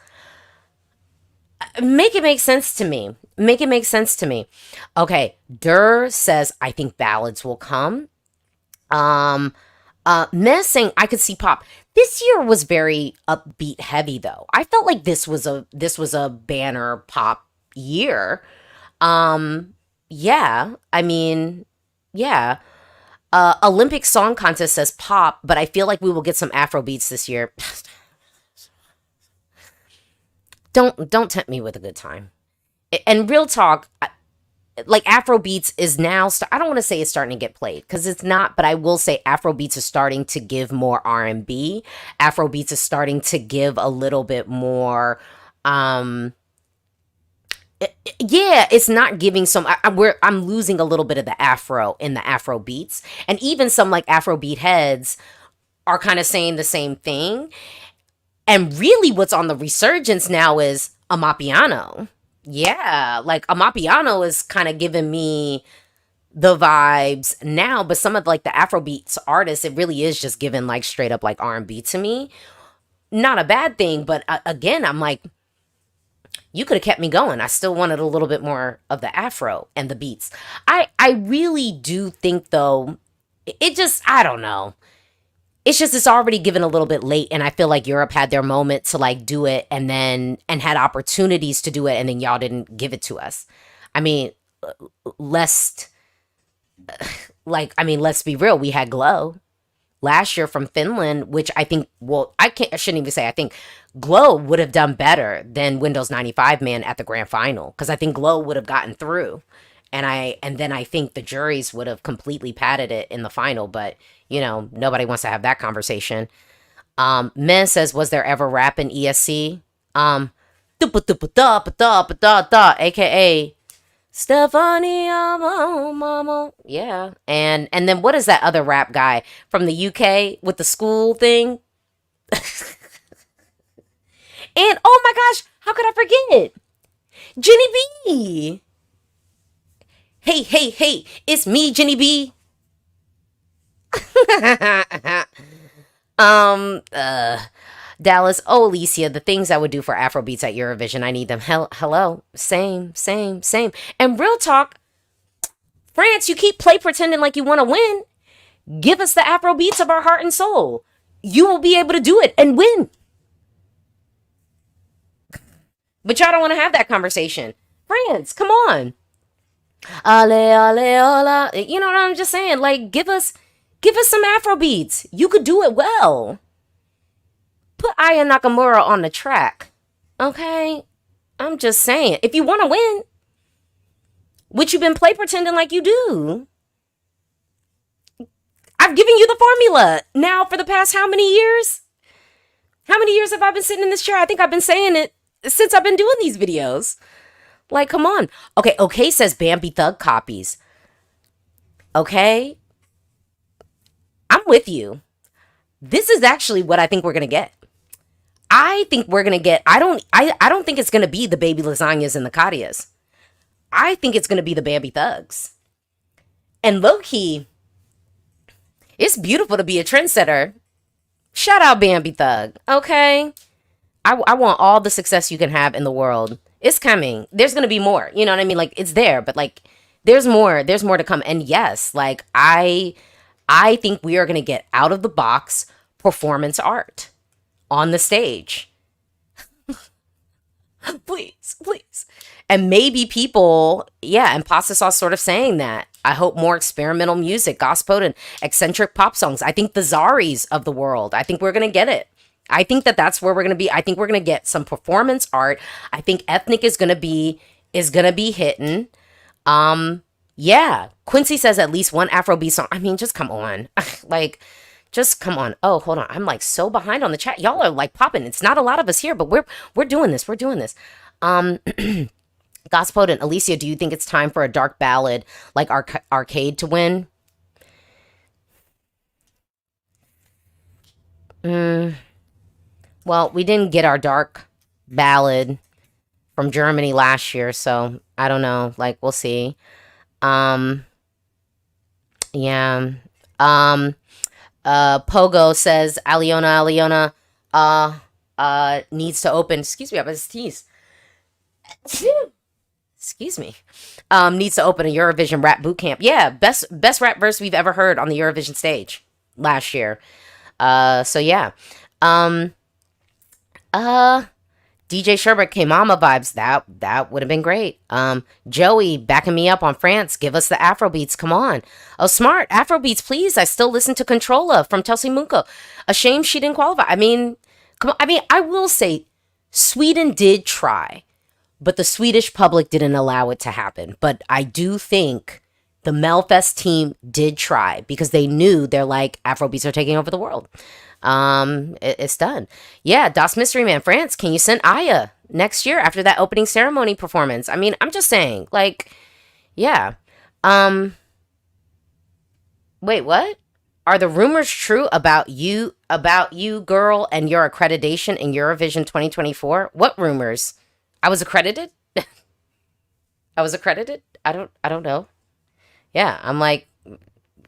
Make it make sense to me. Make it make sense to me. Okay, Durr says I think ballads will come. Um Messing I could see pop. This year was very upbeat heavy though. I felt like this was a banner pop year. Yeah, I mean, yeah. Olympic Song Contest says pop, but I feel like we will get some Afro beats this year. Don't tempt me with a good time. And real talk, like Afro beats is now I don't want to say it's starting to get played because it's not, but I will say Afro beats is starting to give more R&B. Afro beats is starting to give a little bit more yeah, it's not giving some. I'm losing a little bit of the Afro in the Afro beats, and even some like Afro beat heads are kind of saying the same thing. And really, what's on the resurgence now is Amapiano. Yeah, like Amapiano is kind of giving me the vibes now, but some of like the Afro beats artists, it really is just giving like straight up like R&B to me. Not a bad thing, but again, I'm like, you could have kept me going. I still wanted a little bit more of the Afro and the beats. I really do think though, it just, I don't know. It's just it's already given a little bit late, and I feel like Europe had their moment to like do it and had opportunities to do it, and then y'all didn't give it to us. I mean, lest let's be real, we had Glow last year from Finland, which I think, well, I shouldn't even say I think Glow would have done better than Windows 95 Man at the grand final, because I think Glow would have gotten through, and then I think the juries would have completely patted it in the final, but you know, nobody wants to have that conversation. Men says, was there ever rap in ESC? AKA Stephanie, mama. Yeah. And then what is that other rap guy from the UK with the school thing? And oh my gosh, how could I forget? Jenny B. Hey, hey, hey, it's me, Jenny B. um, uh, Dallas, oh, Alicia, the things I would do for Afrobeats at Eurovision, I need them. Hello, same. And real talk, France, you keep pretending like you want to win. Give us the Afrobeats of our heart and soul. You will be able to do it and win. But y'all don't want to have that conversation. France, come on. Ale, ale, hola. You know what I'm just saying? Like, give us some Afro beats. You could do it well. Put Aya Nakamura on the track. Okay? I'm just saying. If you want to win, which you've been pretending like you do, I've given you the formula now for the past how many years? How many years have I been sitting in this chair? I think I've been saying it since I've been doing these videos. Like, come on. Okay, says Bambi Thug copies. Okay? I'm with you. This is actually what I think we're gonna get. I think we're gonna get. I don't think it's gonna be the Baby Lasagnas and the Kadias. I think it's gonna be the Bambi Thugs. And low key, it's beautiful to be a trendsetter. Shout out Bambi Thug. Okay, I want all the success you can have in the world. It's coming. There's gonna be more. You know what I mean? Like, it's there, but like, there's more. There's more to come. And yes, like I think we are going to get out of the box performance art on the stage. Please. And maybe people, yeah, and Pasta Sauce sort of saying that. I hope more experimental music, gospel and eccentric pop songs. I think the Zaris of the world, I think we're going to get it. I think that's where we're going to be. I think we're going to get some performance art. I think ethnic is going to be hitting. Yeah, Quincy says at least one Afrobeat song. I mean, just come on. Like, just come on. Oh, hold on. I'm like so behind on the chat. Y'all are like popping. It's not a lot of us here, but we're doing this. We're doing this. Gospel and Alicia, do you think it's time for a dark ballad like Arcade to win? Well, we didn't get our dark ballad from Germany last year, so I don't know. Like, we'll see. Yeah. Pogo says Aliona needs to open. Excuse me, I was teased. Excuse me. Needs to open a Eurovision rap boot camp. Yeah, best rap verse we've ever heard on the Eurovision stage last year. So yeah. DJ Sherbert K-Mama vibes. That would have been great. Joey backing me up on France. Give us the Afrobeats. Come on. Oh, smart. Afrobeats, please. I still listen to Controlla from Chelsea Munko. A shame she didn't qualify. I mean, come on. I mean, I will say Sweden did try. but the Swedish public didn't allow it to happen. But I do think the Melfest team did try because they knew they're like Afrobeats are taking over the world. It's done. Yeah, Das Mystery Man France. Can you send Aya next year after that opening ceremony performance? I mean, I'm just saying, like, yeah. Um, Wait, what? Are the rumors true about you, girl, and your accreditation in Eurovision 2024? What rumors? I was accredited? I was accredited? I don't know. Yeah, I'm like,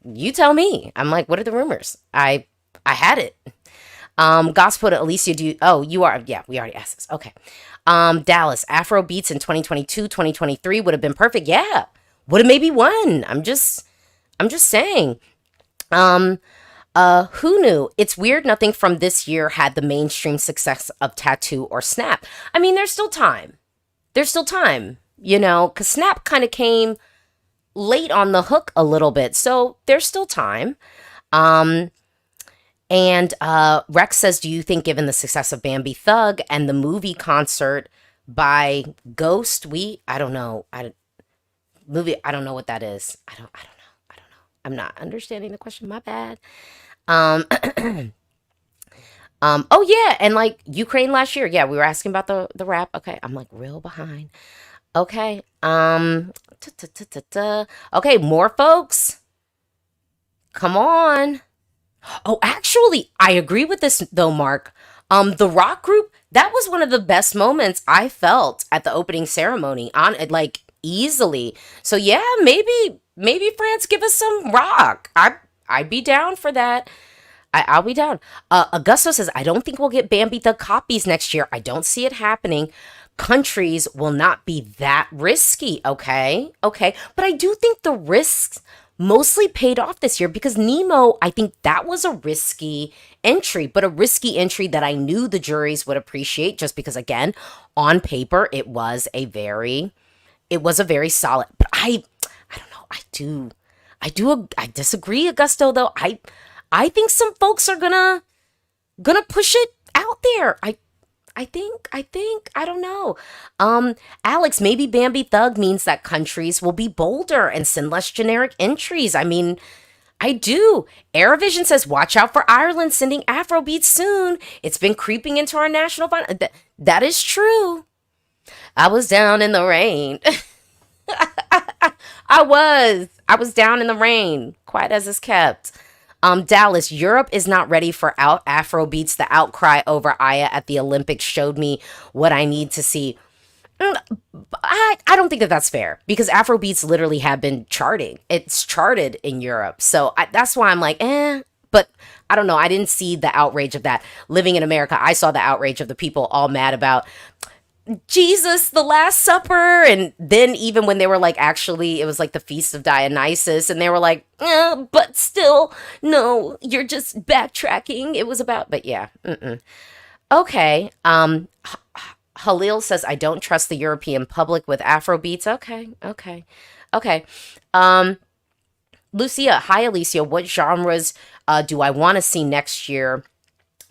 you tell me. I'm like, what are the rumors? I had it. Gospel to Alicia, do you, oh, you are, yeah, we already asked this. Okay. Dallas, Afro Beats in 2022, 2023 would have been perfect. Yeah. Would have maybe won. I'm just saying. Um, who knew? It's weird nothing from this year had the mainstream success of Tattoo or Snap. I mean, there's still time. There's still time, because Snap kind of came late on the hook a little bit. So there's still time. Um, and Rex says, do you think, given the success of Bambi Thug and the movie concert by Ghost, I don't know. I don't know what that is. I don't know. I don't know. I'm not understanding the question. My bad. Um, oh yeah, and like Ukraine last year. Yeah, we were asking about the rap. Okay, I'm like real behind. Okay. Okay, more folks. Come on. Oh, actually, I agree with this though, Mark. The rock group, that was one of the best moments I felt at the opening ceremony on it, like easily. So yeah, maybe France give us some rock. I'd be down for that. I'll be down. Augusto says, I don't think we'll get Bambi the copies next year. I don't see it happening. Countries will not be that risky. Okay. Okay. But I do think the risks mostly paid off this year because Nemo, I think that was a risky entry, but a risky entry that I knew the juries would appreciate just because, again, on paper, it was a very solid, but I don't know. I disagree, Augusto, though. I think some folks are gonna push it out there. I think, I don't know. Alex, maybe Bambi Thug means that countries will be bolder and send less generic entries. I mean, I do. Eurovision says, watch out for Ireland sending Afrobeats soon. It's been creeping into our national fun. That is true. I was down in the rain. I was down in the rain, quiet as is kept. Dallas, Europe is not ready for out Afro beats. The outcry over Aya at the Olympics showed me what I need to see. Mm, I don't think that that's fair because Afro beats literally have been charting. It's charted in Europe. So that's why I'm like, but I don't know. I didn't see the outrage of that. Living in America, I saw the outrage of the people all mad about Jesus, the Last Supper. And then even when they were like, actually, it was like the Feast of Dionysus. And they were like, but still, no, you're just backtracking. It was about, but yeah. Mm-mm. Okay. Halil says, I don't trust the European public with Afro beats. Okay. Okay. Okay. Um, Lucia, hi, Alicia. What genres do I want to see next year?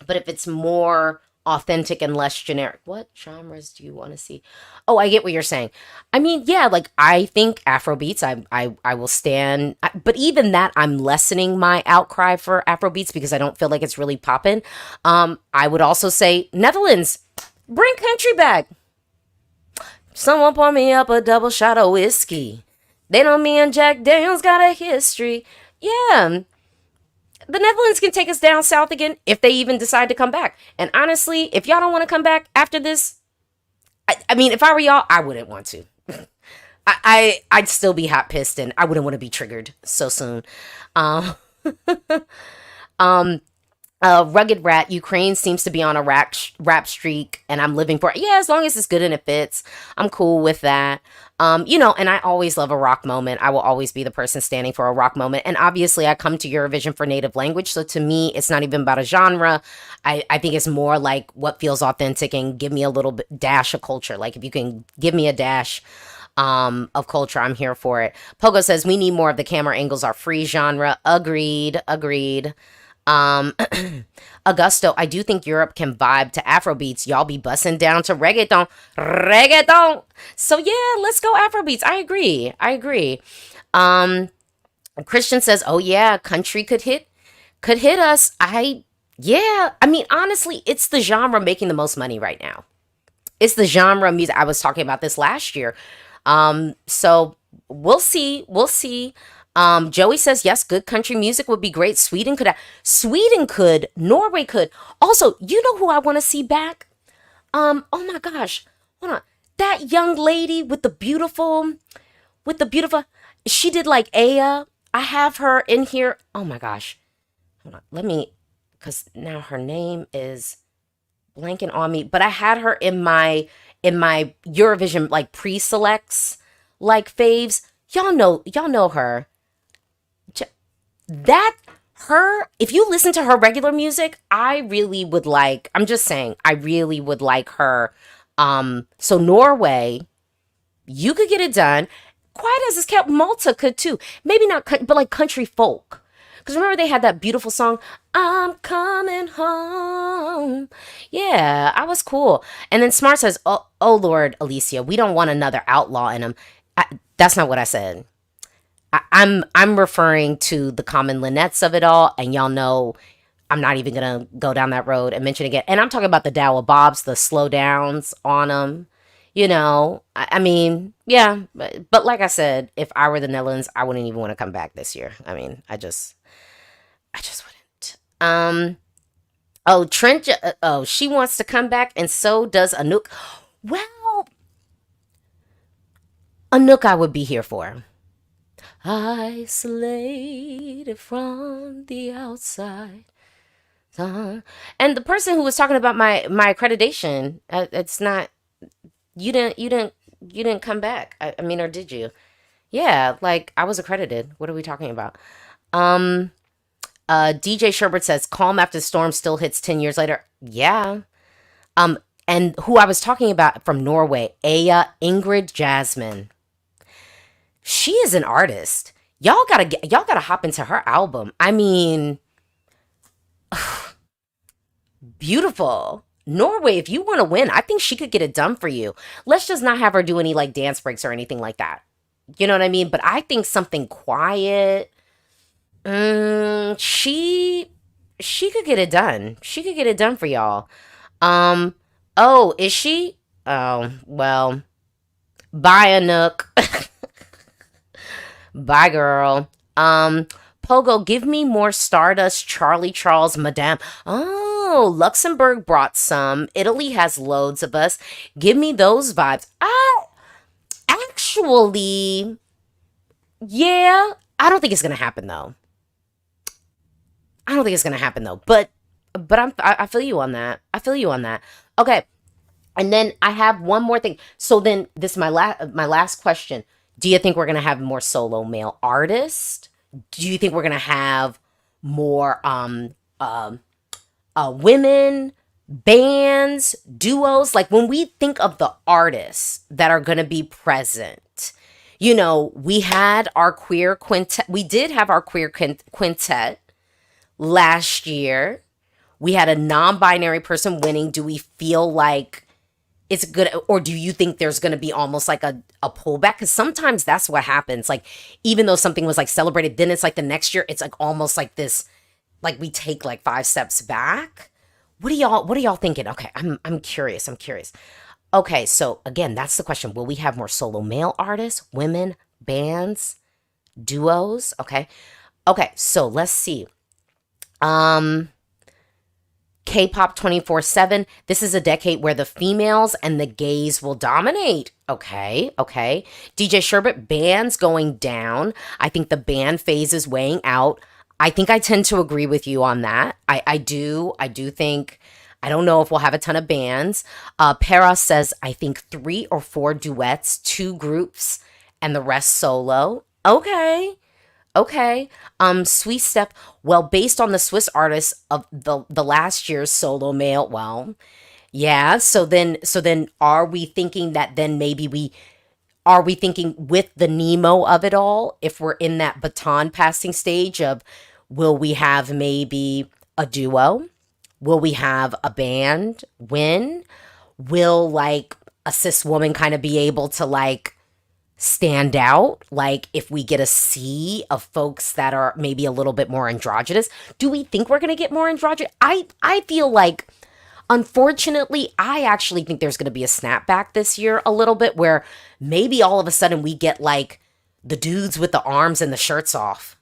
But if it's more authentic and less generic, what genres do you want to see? Oh, I get what you're saying. I mean, yeah, like I think Afro beats. I will stand, but even that, I'm lessening my outcry for Afro beats because I don't feel like it's really popping. I would also say Netherlands, bring country back. Someone pour me up a double shot of whiskey. They know me and Jack Daniels got a history. Yeah, the Netherlands can take us down south again if they even decide to come back. And honestly, if y'all don't want to come back after this, I mean, if I were y'all, I wouldn't want to. I'd still be hot pissed and I wouldn't want to be triggered so soon. Um, um, Rugged Rat, Ukraine seems to be on a rap streak, and I'm living for it. Yeah, as long as it's good and it fits, I'm cool with that. And I always love a rock moment. I will always be the person standing for a rock moment. And obviously, I come to Eurovision for native language. So to me, it's not even about a genre. I think it's more like what feels authentic and give me a little bit dash of culture. Like if you can give me a dash of culture, I'm here for it. Pogo says we need more of the camera angles are free genre. Agreed. Um, Augusto, I do think Europe can vibe to Afrobeats. Y'all be busting down to reggaeton. Reggaeton. So yeah, let's go Afrobeats. I agree. I agree. Um, Christian says, "Oh yeah, country could hit us." Yeah. I mean, honestly, it's the genre making the most money right now. It's the genre of music. I was talking about this last year. So we'll see. We'll see. Joey says yes, good country music would be great. Sweden could, Norway could. Also, you know who I want to see back? Oh my gosh, hold on. That young lady with the beautiful, she did like Aya. I have her in here. Oh my gosh, hold on. Cause now her name is blanking on me, but I had her in my Eurovision like pre-selects like faves. Y'all know her. That her if you listen to her regular music, I'm just saying, I really would like her. So Norway, you could get it done. Quiet as it's kept, Malta could too. Maybe not, but like country folk. Because remember, they had that beautiful song, I'm coming home. Yeah, I was cool. And then Smart says, oh Lord, Alicia, we don't want another outlaw in them. That's not what I said. I'm referring to the common linnets of it all, and y'all know I'm not even gonna go down that road and mention again. And I'm talking about the Dow Bobs, the slow downs on them. I mean, yeah, but like I said, if I were the Netherlands, I wouldn't even want to come back this year. I mean, I just wouldn't. Oh, Trent. Oh, she wants to come back, and so does Anouk. Well, Anouk, I would be here for. Isolated from the outside. And the person who was talking about my accreditation, it's not you didn't come back. I mean, or did you? Yeah, like I was accredited. What are we talking about? Um, DJ Sherbert says, "Calm after the storm still hits 10 years later." Yeah. Um, and who I was talking about from Norway, Aya Ingrid Jasmine. She is an artist. Y'all gotta hop into her album. I mean, beautiful. Norway, if you want to win, I think she could get it done for you. Let's just not have her do any like dance breaks or anything like that. You know what I mean? But I think something quiet. She could get it done. She could get it done for y'all. Um, oh, is she? Oh, well, bye, Anook. Bye, girl. Pogo, give me more Stardust, Charlie Charles, Madame. Oh, Luxembourg brought some. Italy has loads of us. Give me those vibes. Actually, yeah. I don't think it's gonna happen though. I don't think it's gonna happen though. But I feel you on that. I feel you on that. Okay, and then I have one more thing. So then this is my last question. Do you think we're gonna have more solo male artists? Do you think we're gonna have more women, bands, duos? Like when we think of the artists that are gonna be present, we had our queer quintet. We did have our queer quintet last year. We had a non-binary person winning. Do we feel like it's good, or do you think there's going to be almost like a pullback? Because sometimes that's what happens. Like even though something was like celebrated, then it's like the next year it's like almost like this, like we take like 5 steps back. What are y'all thinking? Okay, I'm curious. I'm curious. Okay, so again, that's the question. Will we have more solo male artists, women, bands, duos? Okay. Okay, so let's see. Um K-pop 24/7. This is a decade where the females and the gays will dominate. Okay, okay. DJ Sherbet, bands going down. I think the band phase is weighing out. I think I tend to agree with you on that. I do think, I don't know if we'll have a ton of bands. Para says, I think 3 or 4 duets, 2 groups, and the rest solo. Okay. Okay. Sweet Steph. Well, based on the Swiss artists of the last year's solo male, well, yeah. So then are we thinking that then maybe we are we thinking with the Nemo of it all, if we're in that baton passing stage of will we have maybe a duo? Will we have a band win? Will like a cis woman kind of be able to like stand out? Like if we get a sea of folks that are maybe a little bit more androgynous, do we think we're going to get more androgynous? I feel like unfortunately, I actually think there's going to be a snapback this year a little bit where maybe all of a sudden we get like the dudes with the arms and the shirts off.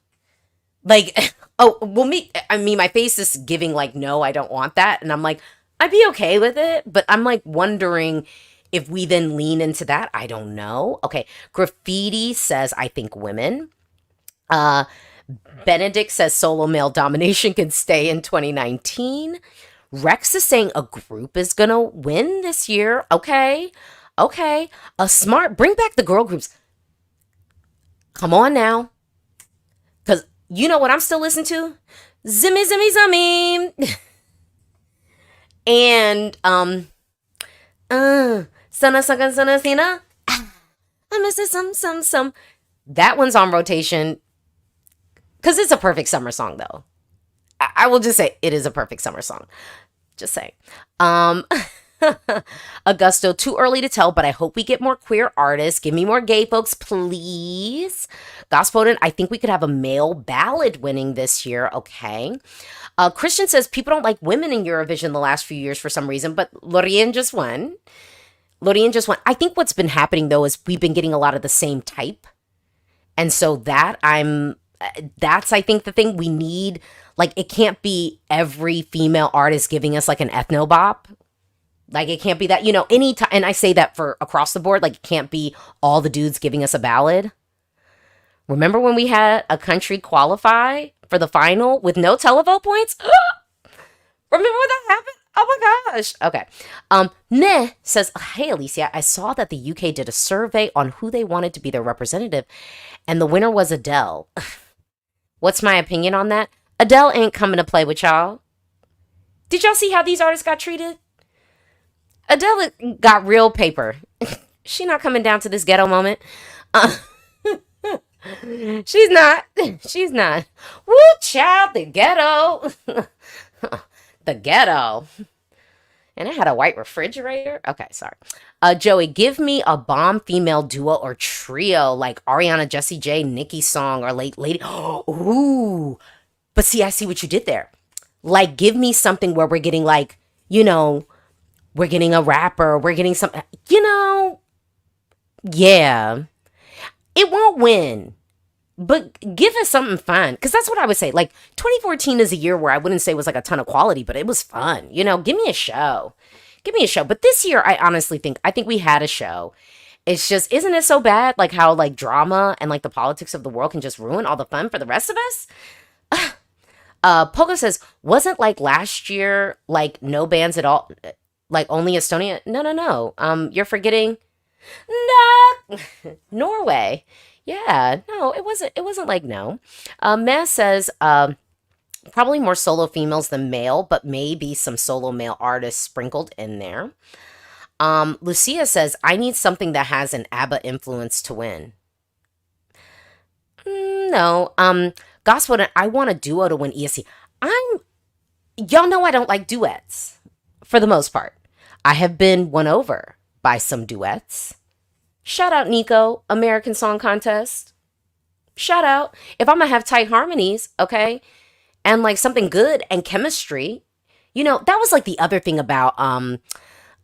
Like, oh, well, my face is giving like, no, I don't want that. And I'm like, I'd be okay with it. But I'm like wondering if we then lean into that. I don't know. Okay. Graffiti says, I think women. Uh, Benedict says solo male domination can stay in 2019. Rex is saying a group is going to win this year. Okay. Okay. Bring back the girl groups. Come on now. Because you know what I'm still listening to? Zimmy, zimmy, zimmy. And, sana, sana, sana, sana. I miss it, some. That one's on rotation. Because it's a perfect summer song, though. I will just say it is a perfect summer song. Just saying. Augusto, too early to tell, but I hope we get more queer artists. Give me more gay folks, please. Gospodin, I think we could have a male ballad winning this year. Okay. Christian says people don't like women in Eurovision the last few years for some reason, but Lorien just won. I think what's been happening, though, is we've been getting a lot of the same type. And so that's, I think, the thing we need. Like, it can't be every female artist giving us like an ethno bop. Like, it can't be that, any time. And I say that for across the board. Like, it can't be all the dudes giving us a ballad. Remember when we had a country qualify for the final with no televote points? Remember when that happened? Oh my gosh. Okay. Neh says, hey, Alesia, I saw that the UK did a survey on who they wanted to be their representative, and the winner was Adele. What's my opinion on that? Adele ain't coming to play with y'all. Did y'all see how these artists got treated? Adele got real paper. She not coming down to this ghetto moment. She's not. She's not. Woo, child, the ghetto. The ghetto. And it had a white refrigerator. Okay, sorry. Joey, give me a bomb female duo or trio like Ariana, Jessie J, Nicki Song, or Late Lady. Ooh. But see, I see what you did there. Like, give me something where we're getting like, we're getting a rapper. We're getting some, yeah. It won't win. But give us something fun. Because that's what I would say. Like, 2014 is a year where I wouldn't say was like a ton of quality, but it was fun. Give me a show. Give me a show. But this year, I honestly think we had a show. It's just, isn't it so bad? Like how like drama and like the politics of the world can just ruin all the fun for the rest of us? Pogo says, wasn't like last year, like no bands at all, like only Estonia? No. You're forgetting. No. Norway. Yeah, no, it wasn't like no. Mass says, probably more solo females than male, but maybe some solo male artists sprinkled in there. Lucia says, I need something that has an ABBA influence to win. No. Gospel, I want a duo to win ESC. Y'all know I don't like duets, for the most part. I have been won over by some duets. Shout out, Nico, American Song Contest. Shout out. If I'm going to have tight harmonies, okay, and like something good and chemistry, that was like the other thing about, I'm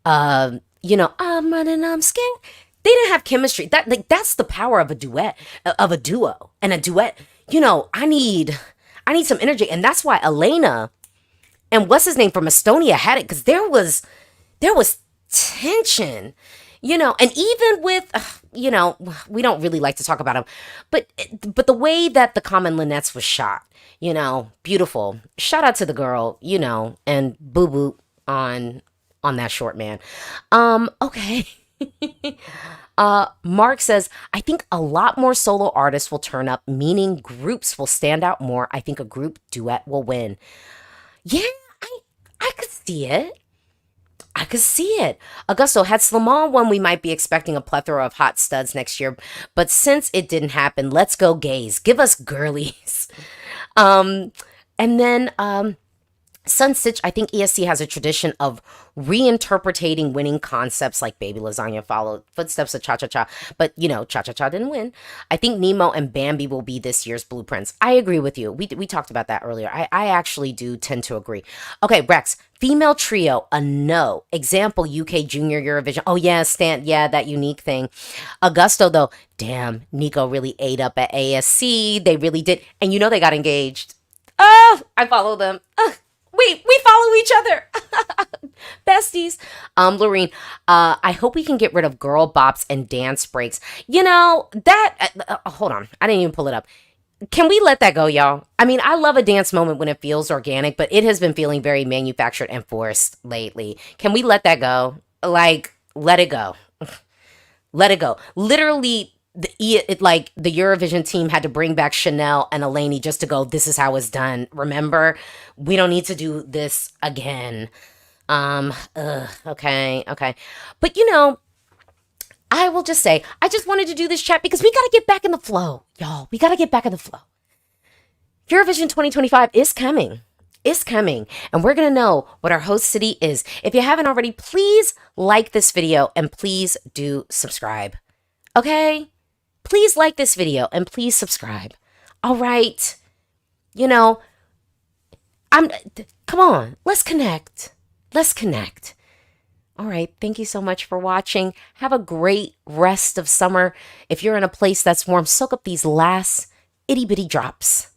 running, I'm scared. They didn't have chemistry. That's the power of a duet, of a duo. And a duet, I need some energy. And that's why Elena and what's his name from Estonia had it, because there was tension. And even with, we don't really like to talk about him, but the way that the Common Linnets was shot, beautiful. Shout out to the girl, and boo boo on that short man. Okay. Mark says, I think a lot more solo artists will turn up, meaning groups will stand out more. I think a group duet will win. Yeah, I could see it. Augusto, had Slimane won, we might be expecting a plethora of hot studs next year. But since it didn't happen, let's go gays. Give us girlies. And then Sun Stitch, I think ESC has a tradition of reinterpreting winning concepts like Baby Lasagna followed footsteps of Cha Cha Cha, but Cha Cha Cha didn't win. I think Nemo and Bambi will be this year's blueprints. I agree with you. We talked about that earlier. I actually do tend to agree. Okay, Rex, female trio, a no. Example, UK Junior Eurovision. Oh, yeah, Stan, yeah, that unique thing. Augusto, though, damn, Nico really ate up at ASC. They really did. And they got engaged. Oh, I follow them. We follow each other. Besties. Lorene, I hope we can get rid of girl bops and dance breaks. Hold on. I didn't even pull it up. Can we let that go, y'all? I mean, I love a dance moment when it feels organic, but it has been feeling very manufactured and forced lately. Can we let that go? Like, let it go. Let it go. Literally, the Eurovision team had to bring back Chanel and Eleni just to go, this is how it's done. Remember? We don't need to do this again. Okay. But I will just say, I just wanted to do this chat because we got to get back in the flow, y'all. We got to get back in the flow. Eurovision 2025 is coming. It's coming. And we're going to know what our host city is. If you haven't already, please like this video and please do subscribe. Okay? Please like this video and please subscribe. All right. Come on. Let's connect. All right. Thank you so much for watching. Have a great rest of summer. If you're in a place that's warm, soak up these last itty bitty drops.